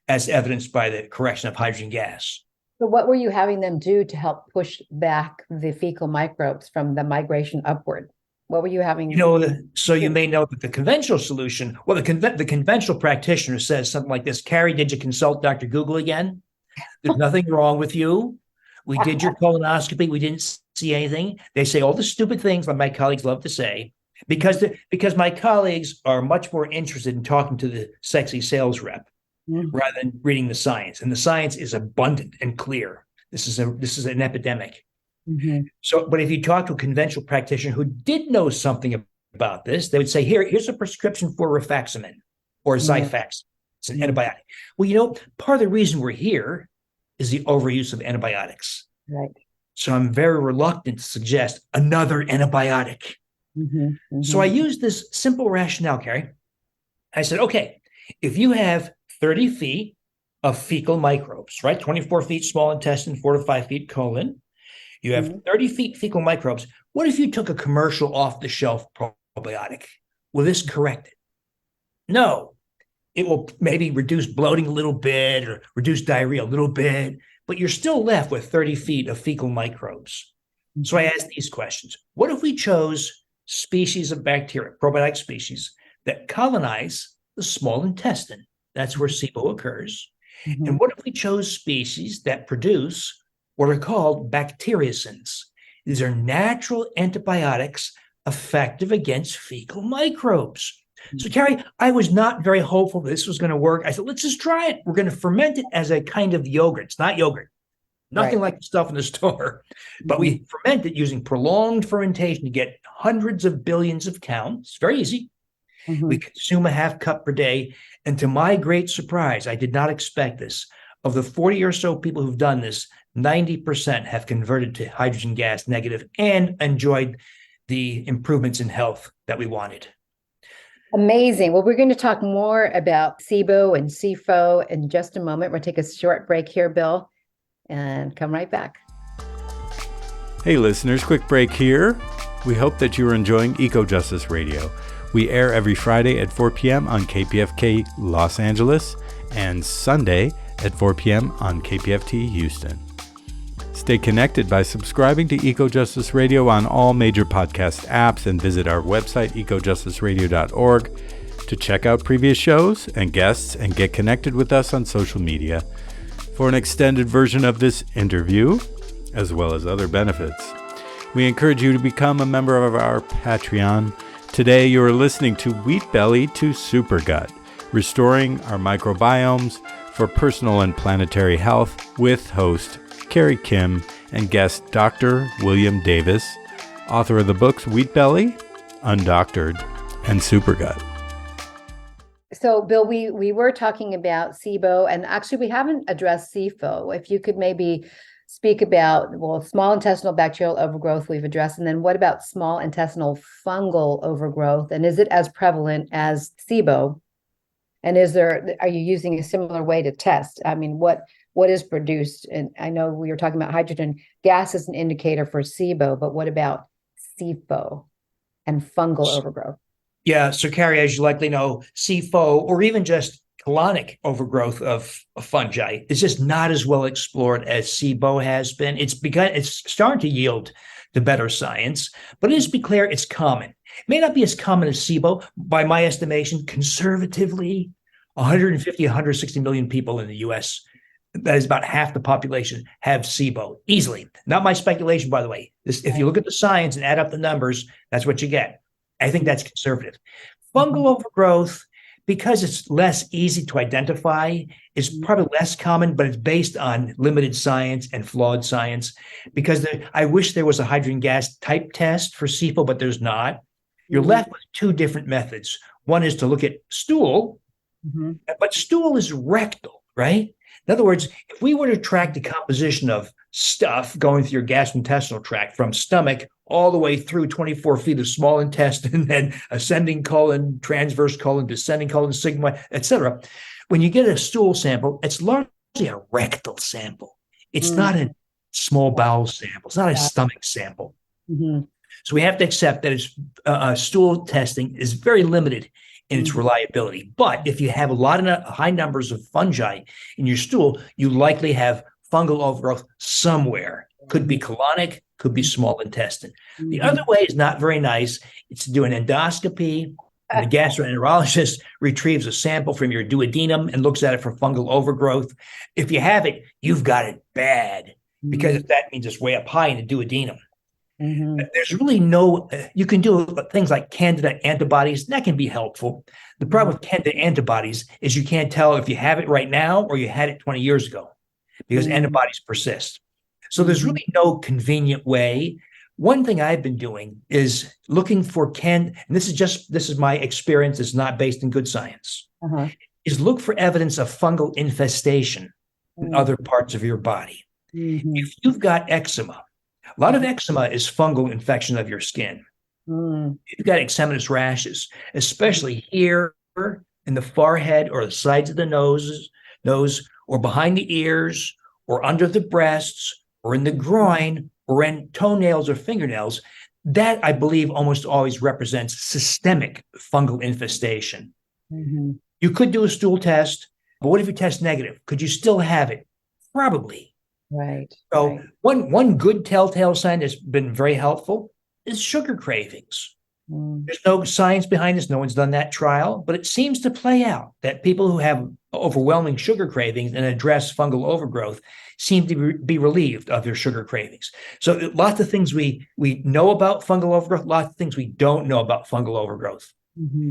as evidenced by the correction of hydrogen gas. So what were you having them do to help push back the fecal microbes from the migration upward? What were you having? So you may know that the conventional solution, well, the conventional practitioner says something like this: Carrie, did you consult Dr. Google again? There's nothing wrong with you. We did your colonoscopy. We didn't see anything. They say all the stupid things like my colleagues love to say, because my colleagues are much more interested in talking to the sexy sales rep rather than reading the science. And the science is abundant and clear. This is an epidemic. So, but if you talk to a conventional practitioner who did know something about this, they would say, here's a prescription for rifaximin or Xifaxan. It's an antibiotic. Well, part of the reason we're here is the overuse of antibiotics. Right. So I'm very reluctant to suggest another antibiotic. So I used this simple rationale, Carrie. I said, okay, if you have 30 feet of fecal microbes, right? 24 feet small intestine, 4 to 5 feet colon. You have 30 feet fecal microbes. What if you took a commercial off-the-shelf probiotic? Will this correct it? No. It will maybe reduce bloating a little bit or reduce diarrhea a little bit, but you're still left with 30 feet of fecal microbes. So I asked these questions. What if we chose species of bacteria, probiotic species, that colonize the small intestine? That's where SIBO occurs. And what if we chose species that produce what are called bacteriocins? These are natural antibiotics effective against fecal microbes. So, Carrie, I was not very hopeful this was going to work. I said, let's just try it. We're going to ferment it as a kind of yogurt. It's not yogurt. Nothing like the stuff in the store. But we ferment it using prolonged fermentation to get hundreds of billions of counts. Very easy. We consume a half cup per day. And to my great surprise, I did not expect this. Of the 40 or so people who've done this, 90% have converted to hydrogen gas negative and enjoyed the improvements in health that we wanted. Amazing. Well, we're going to talk more about SIBO and SIFO in just a moment. We'll take a short break here, Bill, and come right back. Hey listeners, quick break here. We hope that you are enjoying EcoJustice Radio. We air every Friday at 4 p.m. on KPFK Los Angeles and Sunday at 4 p.m. on KPFT Houston. Stay connected by subscribing to EcoJustice Radio on all major podcast apps and visit our website, ecojusticeradio.org, to check out previous shows and guests and get connected with us on social media for an extended version of this interview, as well as other benefits. We encourage you to become a member of our Patreon. Today you are listening to Wheat Belly to Supergut, restoring our microbiomes for personal and planetary health, with host Carrie Kim and guest Dr. William Davis, author of the books Wheat Belly, Undoctored, and Supergut. So, Bill, we were talking about SIBO, and actually we haven't addressed SIFO. If you could maybe speak about, well, small intestinal bacterial overgrowth we've addressed, and then what about small intestinal fungal overgrowth, and is it as prevalent as SIBO? And are you using a similar way to test? I mean, what is produced? And I know we were talking about hydrogen gas as an indicator for SIBO, but what about SIFO and fungal overgrowth? Yeah, so Carrie, as you likely know, SIFO, or even just colonic overgrowth of fungi, is just not as well explored as SIBO has been. It's starting to yield to better science, but let's be clear, it's common. It may not be as common as SIBO. By my estimation, conservatively, 150, 160 million people in the U.S., that is about half the population, have SIBO easily. Not my speculation, by the way. If you look at the science and add up the numbers, that's what you get. I think that's conservative. Fungal overgrowth, because it's less easy to identify, is probably less common, but it's based on limited science and flawed science. Because I wish there was a hydrogen gas type test for SIFO, but there's not. You're left with two different methods. One is to look at stool, but stool is rectal, right? In other words, if we were to track the composition of stuff going through your gastrointestinal tract from stomach all the way through 24 feet of small intestine, then ascending colon, transverse colon, descending colon, sigmoid, etc. When you get a stool sample, it's largely a rectal sample. It's not a small bowel sample. It's not a stomach sample. So we have to accept that stool testing is very limited in its reliability. But if you have a lot of high numbers of fungi in your stool, you likely have fungal overgrowth somewhere. Could be colonic, could be small intestine. The other way is not very nice. It's to do an endoscopy. And the gastroenterologist retrieves a sample from your duodenum and looks at it for fungal overgrowth. If you have it, you've got it bad, because that means it's way up high in the duodenum. There's really you can do things like candida antibodies. That can be helpful. The problem with candida antibodies is you can't tell if you have it right now or you had it 20 years ago, because antibodies persist. So there's really no convenient way. One thing I've been doing is looking for and this is my experience, it's not based in good science, is look for evidence of fungal infestation in other parts of your body. If you've got eczema, a lot of eczema is fungal infection of your skin. You've got eczematous rashes, especially here in the forehead or the sides of the nose, or behind the ears, or under the breasts, or in the groin, or in toenails or fingernails. That, I believe, almost always represents systemic fungal infestation. You could do a stool test, but what if you test negative? Could you still have it? Probably. Right. So one good telltale sign that's been very helpful is sugar cravings. There's no science behind this. No one's done that trial, but it seems to play out that people who have overwhelming sugar cravings and address fungal overgrowth seem to be relieved of their sugar cravings. So lots of things we know about fungal overgrowth, lots of things we don't know about fungal overgrowth.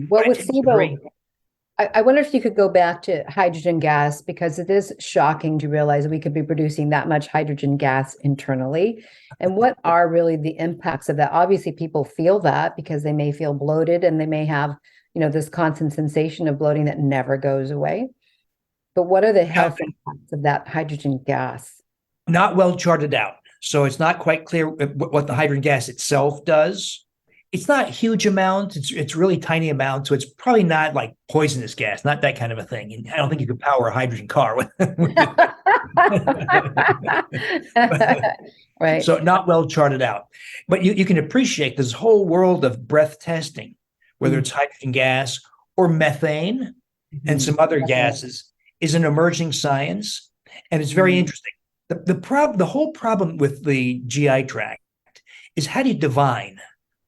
Well, with SIBO, I wonder if you could go back to hydrogen gas, because it is shocking to realize we could be producing that much hydrogen gas internally. And what are really the impacts of that? Obviously, people feel that because they may feel bloated and they may have, this constant sensation of bloating that never goes away. But what are the health impacts of that hydrogen gas? Not well charted out. So it's not quite clear what the hydrogen gas itself does. It's not huge amounts. It's really tiny amounts. So it's probably not like poisonous gas, not that kind of a thing. And I don't think you could power a hydrogen car with Right. So not well charted out. But you can appreciate this whole world of breath testing, whether it's hydrogen gas or methane and some other gases, is an emerging science. And it's very interesting. The whole problem with the GI tract is how do you divine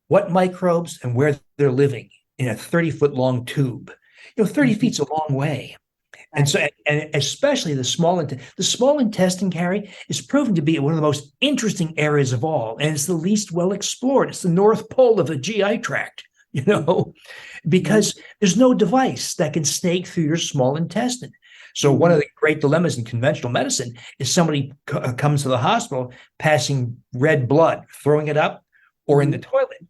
what microbes and where they're living in a 30-foot long tube? 30 feet's a long way. And so, and especially the small intestine, Carrie, is proven to be one of the most interesting areas of all. And it's the least well explored. It's the North Pole of the GI tract, because there's no device that can snake through your small intestine. So one of the great dilemmas in conventional medicine is somebody comes to the hospital passing red blood, throwing it up or in the toilet.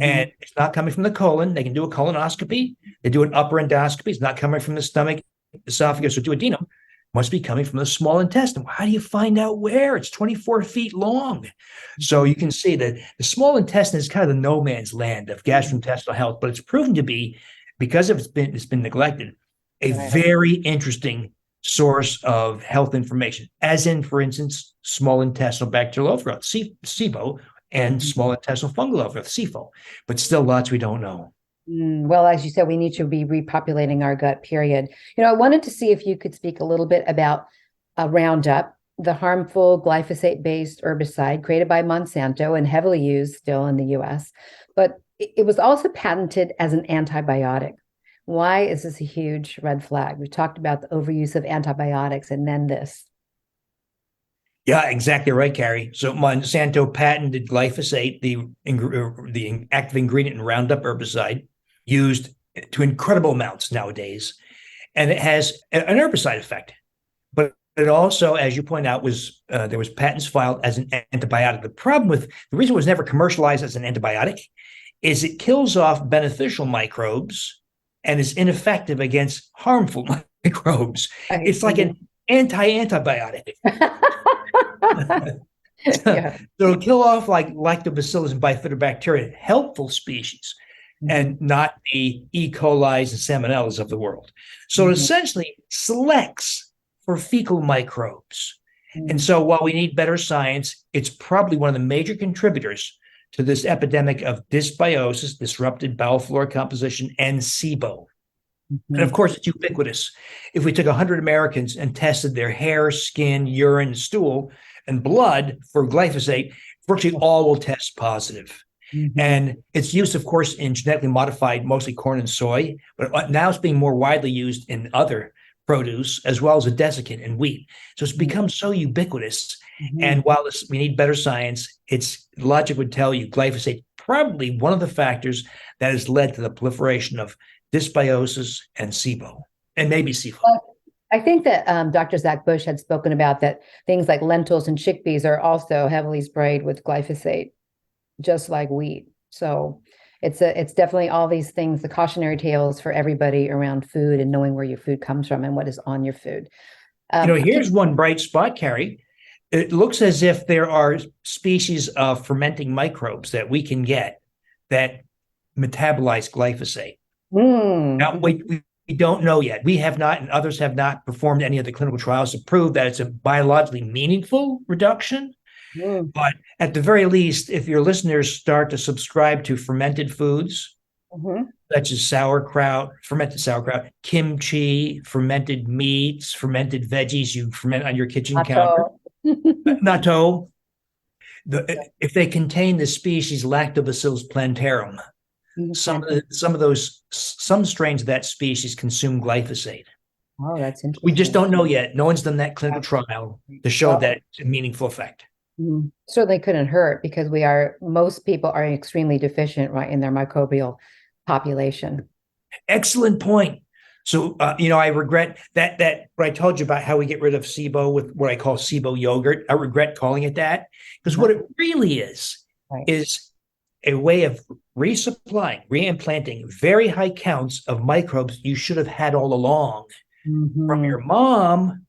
And it's not coming from the colon. They can do a colonoscopy. They do an upper endoscopy. It's not coming from the stomach, esophagus, or duodenum. It must be coming from the small intestine. How do you find out where? It's 24 feet long. So you can see that the small intestine is kind of the no man's land of gastrointestinal health, but it's proven to be, because it's been neglected, a very interesting source of health information, as in, for instance, small intestinal bacterial overgrowth, SIBO, and small intestinal fungal overgrowth, SIFO. But still lots we don't know. Well, as you said, we need to be repopulating our gut, period. I wanted to see if you could speak a little bit about Roundup, the harmful glyphosate-based herbicide created by Monsanto and heavily used still in the US. But it was also patented as an antibiotic. Why is this a huge red flag? We talked about the overuse of antibiotics and then this. Yeah, exactly right, Carrie. So Monsanto patented glyphosate, the active ingredient in Roundup herbicide, used to incredible amounts nowadays. And it has an herbicide effect. But it also, as you point out, there was patents filed as an antibiotic. The reason it was never commercialized as an antibiotic is it kills off beneficial microbes and is ineffective against harmful microbes. It's like an anti-antibiotic. So it'll kill off like lactobacillus and bifidobacteria, helpful species, and not the E. coli's and salmonellas of the world. So it essentially selects for fecal microbes. And so while we need better science, it's probably one of the major contributors to this epidemic of dysbiosis, disrupted bowel flora composition, and SIBO. And of course, it's ubiquitous. If we took 100 Americans and tested their hair, skin, urine, stool, and blood for glyphosate, virtually all will test positive. And it's used, of course, in genetically modified, mostly corn and soy, but now it's being more widely used in other produce, as well as a desiccant in wheat. So it's become so ubiquitous. And while we need better science, its logic would tell you glyphosate probably one of the factors that has led to the proliferation of dysbiosis and SIBO, and maybe SIFO. I think that Dr. Zach Bush had spoken about that things like lentils and chickpeas are also heavily sprayed with glyphosate, just like wheat. So it's definitely all these things, the cautionary tales for everybody around food and knowing where your food comes from and what is on your food. Here's one bright spot, Carrie. It looks as if there are species of fermenting microbes that we can get that metabolize glyphosate. Now, we don't know yet. We have not, and others have not performed any of the clinical trials to prove that it's a biologically meaningful reduction. But at the very least, if your listeners start to subscribe to fermented foods, such as fermented sauerkraut, kimchi, fermented meats, fermented veggies you ferment on your kitchen counter, natto, if they contain the species Lactobacillus plantarum, some strains of that species consume glyphosate. Oh, that's interesting. We just don't know yet. No one's done that clinical trial to show that it's a meaningful effect. Certainly couldn't hurt because most people are extremely deficient, right, in their microbial population. Excellent point. So, I regret that what I told you about how we get rid of SIBO with what I call SIBO yogurt. I regret calling it that because what it really is a way of resupplying, reimplanting very high counts of microbes you should have had all along from your mom,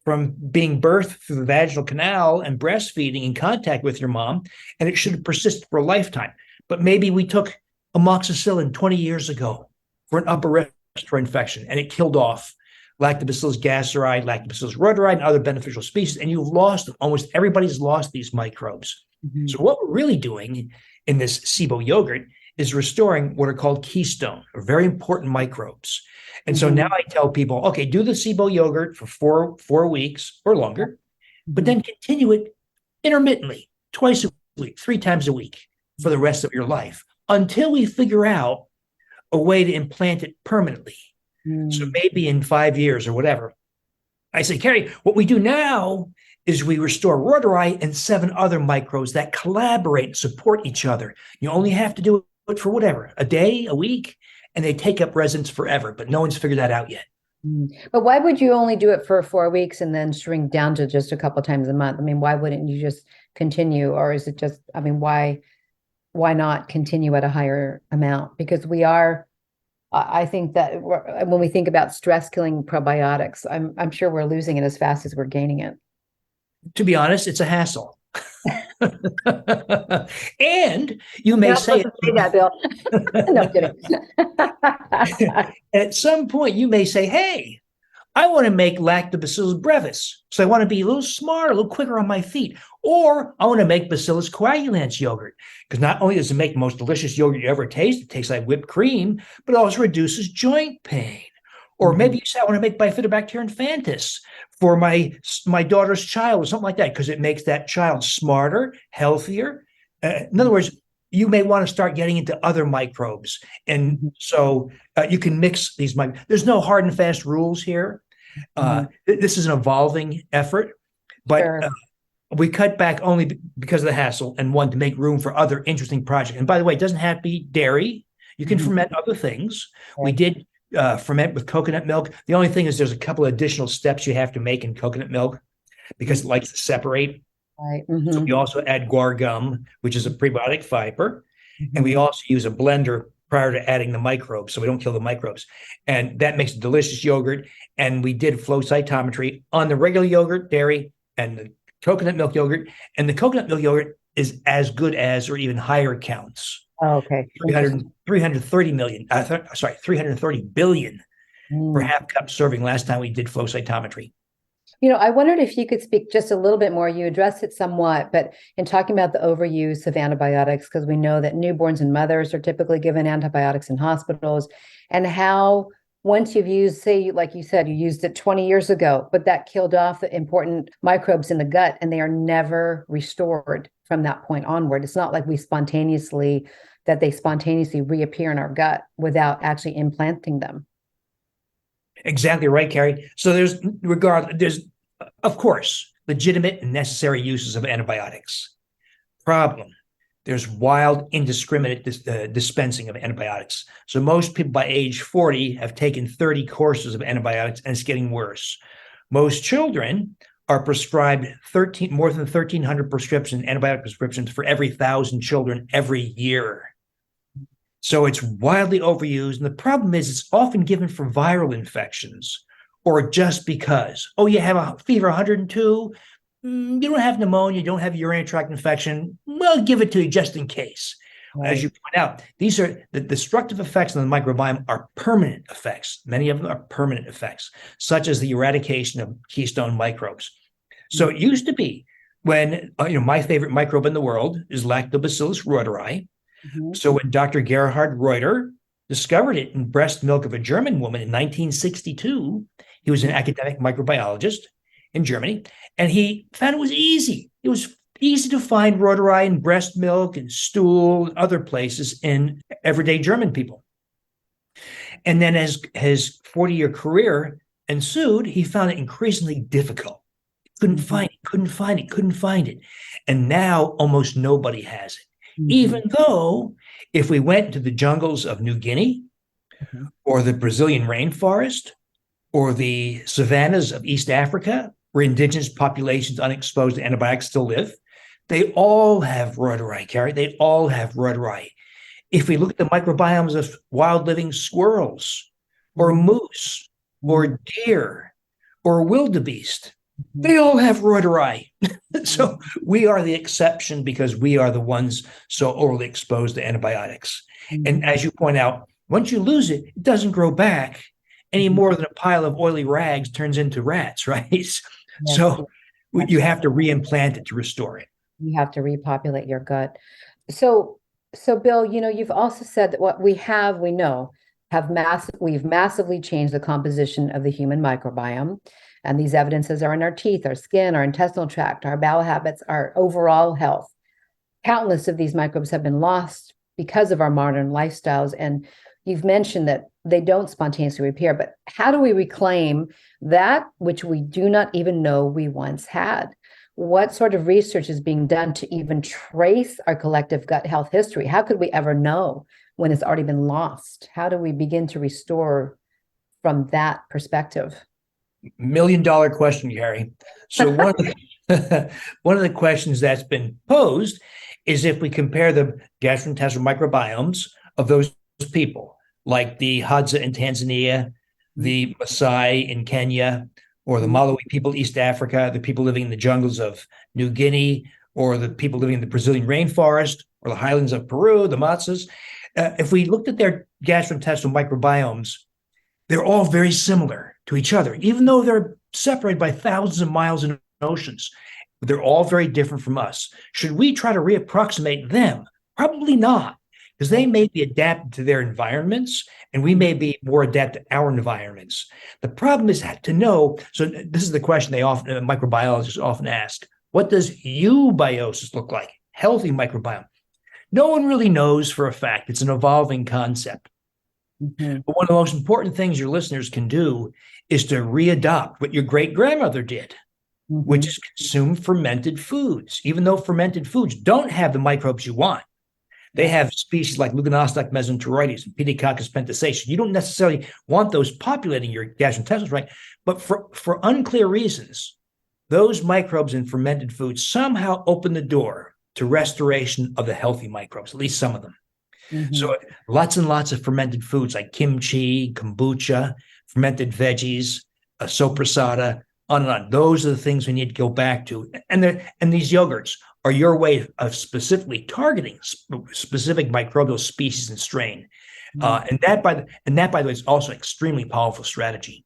from being birthed through the vaginal canal and breastfeeding in contact with your mom, and it should have persisted for a lifetime. but maybe we took amoxicillin 20 years ago for an upper respiratory infection, and it killed off Lactobacillus gasseri, Lactobacillus reuteri, and other beneficial species, and you've lost them. Almost everybody's lost these microbes. Mm-hmm. So what we're really doing in this SIBO yogurt is restoring what are called keystone, or very important microbes. And so now I tell people, okay, do the SIBO yogurt for four weeks or longer, but then continue it intermittently, twice a week, 3 times a week for the rest of your life, until we figure out a way to implant it permanently. So maybe in 5 years or whatever, I say, Carrie, what we do now is we restore reuteri and 7 other microbes that collaborate and support each other. You only have to do it for whatever, a day, a week, and they take up residence forever, but no one's figured that out yet. But why would you only do it for 4 weeks and then shrink down to just a couple times a month? I mean, why wouldn't you just continue? Or is it just, I mean, why not continue at a higher amount? Because I think that when we think about stress-killing probiotics, I'm sure we're losing it as fast as we're gaining it. To be honest, it's a hassle. And you may say that, Bill. No, I'm kidding. At some point, you may say, hey, I want to make Lactobacillus brevis. So I want to be a little smarter, a little quicker on my feet. Or I want to make Bacillus coagulans yogurt. Because not only does it make the most delicious yogurt you ever taste, it tastes like whipped cream, but it also reduces joint pain. Or maybe you say, I want to make Bifidobacter infantis for my daughter's child or something like that, because it makes that child smarter, healthier. In other words, you may want to start getting into other microbes. And so you can mix these microbes. There's no hard and fast rules here. This is an evolving effort, but we cut back only because of the hassle, and one, to make room for other interesting projects. And by the way, it doesn't have to be dairy. You can ferment other things. We did ferment with coconut milk. The only thing is there's a couple of additional steps you have to make in coconut milk because it likes to separate. Right. So we also add guar gum, which is a prebiotic fiber. And we also use a blender prior to adding the microbes, so we don't kill the microbes. And that makes a delicious yogurt. And we did flow cytometry on the regular yogurt, dairy, and the coconut milk yogurt. And the coconut milk yogurt is as good as, or even higher counts. Oh, okay. 330 billion per half cup serving last time we did flow cytometry. I wondered if you could speak just a little bit more. You addressed it somewhat, but in talking about the overuse of antibiotics, because we know that newborns and mothers are typically given antibiotics in hospitals, and how once you've used, say, like you said, you used it 20 years ago, but that killed off the important microbes in the gut, and they are never restored from that point onward. It's not like they spontaneously reappear in our gut without actually implanting them. Exactly right, Carrie. So there's, of course, legitimate and necessary uses of antibiotics. Problem, there's wild, indiscriminate dispensing of antibiotics. So most people by age 40 have taken 30 courses of antibiotics, and it's getting worse. Most children are prescribed more than 1,300 antibiotic prescriptions for every 1,000 children every year. So it's wildly overused. And the problem is it's often given for viral infections, or just because, you have a fever 102, you don't have pneumonia, you don't have a urinary tract infection, well, give it to you just in case. Right. As you point out, these are the destructive effects on the microbiome are permanent effects. Many of them are permanent effects, such as the eradication of keystone microbes. So it used to be when, my favorite microbe in the world is Lactobacillus reuteri. So when Dr. Gerhard Reuter discovered it in breast milk of a German woman in 1962, he was an academic microbiologist in Germany, and he found it was easy. It was easy to find reuteri in breast milk and stool and other places in everyday German people. And then as his 40-year career ensued, he found it increasingly difficult. Couldn't find it. And now almost nobody has it. Even though if we went to the jungles of New Guinea or the Brazilian rainforest or the savannas of East Africa, where indigenous populations unexposed to antibiotics still live, they all have reuteri, Carrie. They all have reuteri. If we look at the microbiomes of wild living squirrels or moose or deer or wildebeest, They all have reuteri. So we are the exception because we are the ones so overly exposed to antibiotics. And as you point out, once you lose it, it doesn't grow back any more than a pile of oily rags turns into rats, right? Yes. So you have to reimplant it to restore it. You have to repopulate your gut. So Bill, you've also said that what we know we've massively changed the composition of the human microbiome. And these evidences are in our teeth, our skin, our intestinal tract, our bowel habits, our overall health. Countless of these microbes have been lost because of our modern lifestyles. And you've mentioned that they don't spontaneously repair, but how do we reclaim that which we do not even know we once had? What sort of research is being done to even trace our collective gut health history? How could we ever know when it's already been lost? How do we begin to restore from that perspective? $1 million question, Gary. So one of the questions that's been posed is if we compare the gastrointestinal microbiomes of those people, like the Hadza in Tanzania, the Maasai in Kenya, or the Malawi people, East Africa, the people living in the jungles of New Guinea, or the people living in the Brazilian rainforest, or the highlands of Peru, the Matsas. If we looked at their gastrointestinal microbiomes, they're all very similar to each other, even though they're separated by thousands of miles in oceans. They're all very different from us. Should we try to reapproximate them? Probably not, because they may be adapted to their environments, and we may be more adapted to our environments. The problem is to know, so this is the question microbiologists often ask, what does eubiosis look like? Healthy microbiome. No one really knows for a fact. It's an evolving concept. But one of the most important things your listeners can do is to readopt what your great-grandmother did, which is consume fermented foods, even though fermented foods don't have the microbes you want. They have species like Luganostoc mesenteroides and Pediococcus pentacea. You don't necessarily want those populating your gastrointestinals, right? But for unclear reasons, those microbes in fermented foods somehow open the door to restoration of the healthy microbes, at least some of them. So lots and lots of fermented foods like kimchi, kombucha, fermented veggies, soprasada, on and on. Those are the things we need to go back to. And these yogurts are your way of specifically targeting specific microbial species and strain. And that, by the way, is also an extremely powerful strategy.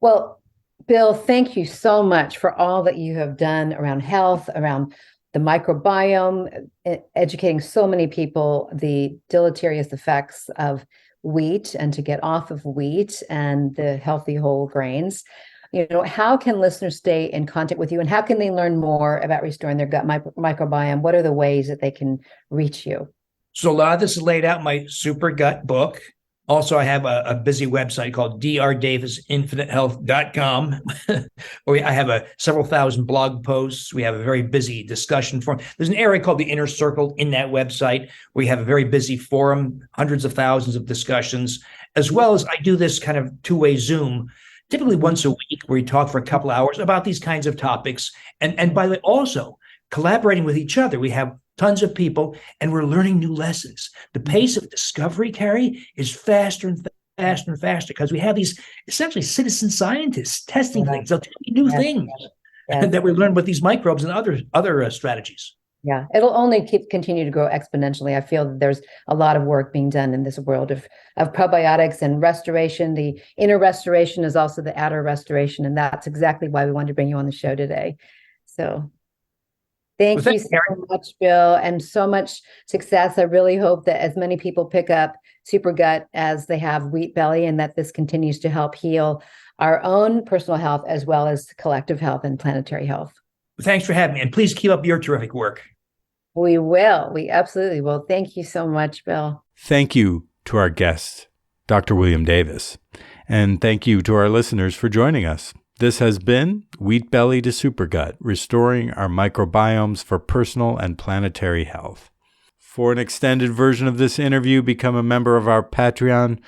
Well, Bill, thank you so much for all that you have done around health, around the microbiome, educating so many people the deleterious effects of wheat and to get off of wheat and the healthy whole grains. How can listeners stay in contact with you, and how can they learn more about restoring their gut microbiome? What are the ways that they can reach you? So a lot of this is laid out in my Super Gut book. Also, I have a busy website called drdavisinfinitehealth.com, where I have several thousand blog posts. We have a very busy discussion forum. There's an area called the Inner Circle in that website. We have a very busy forum, hundreds of thousands of discussions, as well as I do this kind of two-way Zoom, typically once a week, where we talk for a couple hours about these kinds of topics. And by the way, also collaborating with each other. We have tons of people, and we're learning new lessons. The pace of discovery, Carrie, is faster and faster and faster because we have these essentially citizen scientists testing things. They'll tell you new things that we learn with these microbes and other strategies. Yeah, it'll only continue to grow exponentially. I feel that there's a lot of work being done in this world of probiotics and restoration. The inner restoration is also the outer restoration, and that's exactly why we wanted to bring you on the show today. So thank you so much, Bill, and so much success. I really hope that as many people pick up Super Gut as they have Wheat Belly, and that this continues to help heal our own personal health as well as collective health and planetary health. Thanks for having me, and please keep up your terrific work. We will. We absolutely will. Thank you so much, Bill. Thank you to our guest, Dr. William Davis, and thank you to our listeners for joining us. This has been Wheat Belly to Super Gut, restoring our microbiomes for personal and planetary health. For an extended version of this interview, become a member of our Patreon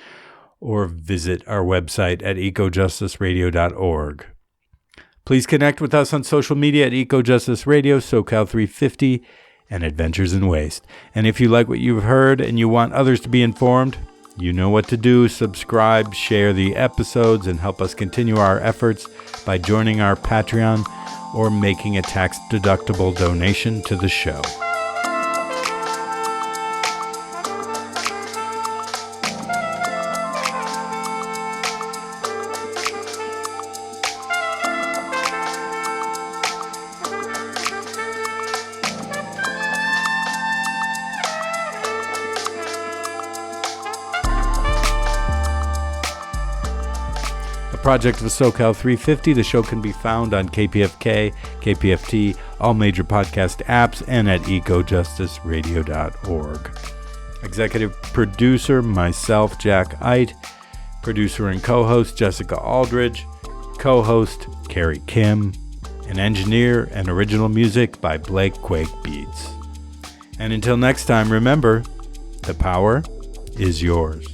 or visit our website at ecojusticeradio.org. Please connect with us on social media at EcoJustice Radio, SoCal350, and Adventures in Waste. And if you like what you've heard and you want others to be informed, You know what to do. Subscribe, share the episodes, and help us continue our efforts by joining our Patreon or making a tax-deductible donation to the show. Project of SoCal 350. The show can be found on KPFK, KPFT, all major podcast apps, and at EcoJusticeRadio.org. Executive producer, myself, Jack Eit. Producer and co-host, Jessica Aldridge. Co-host, Carrie Kim. And engineer and original music by Blake Quake Beats. And until next time, remember, the power is yours.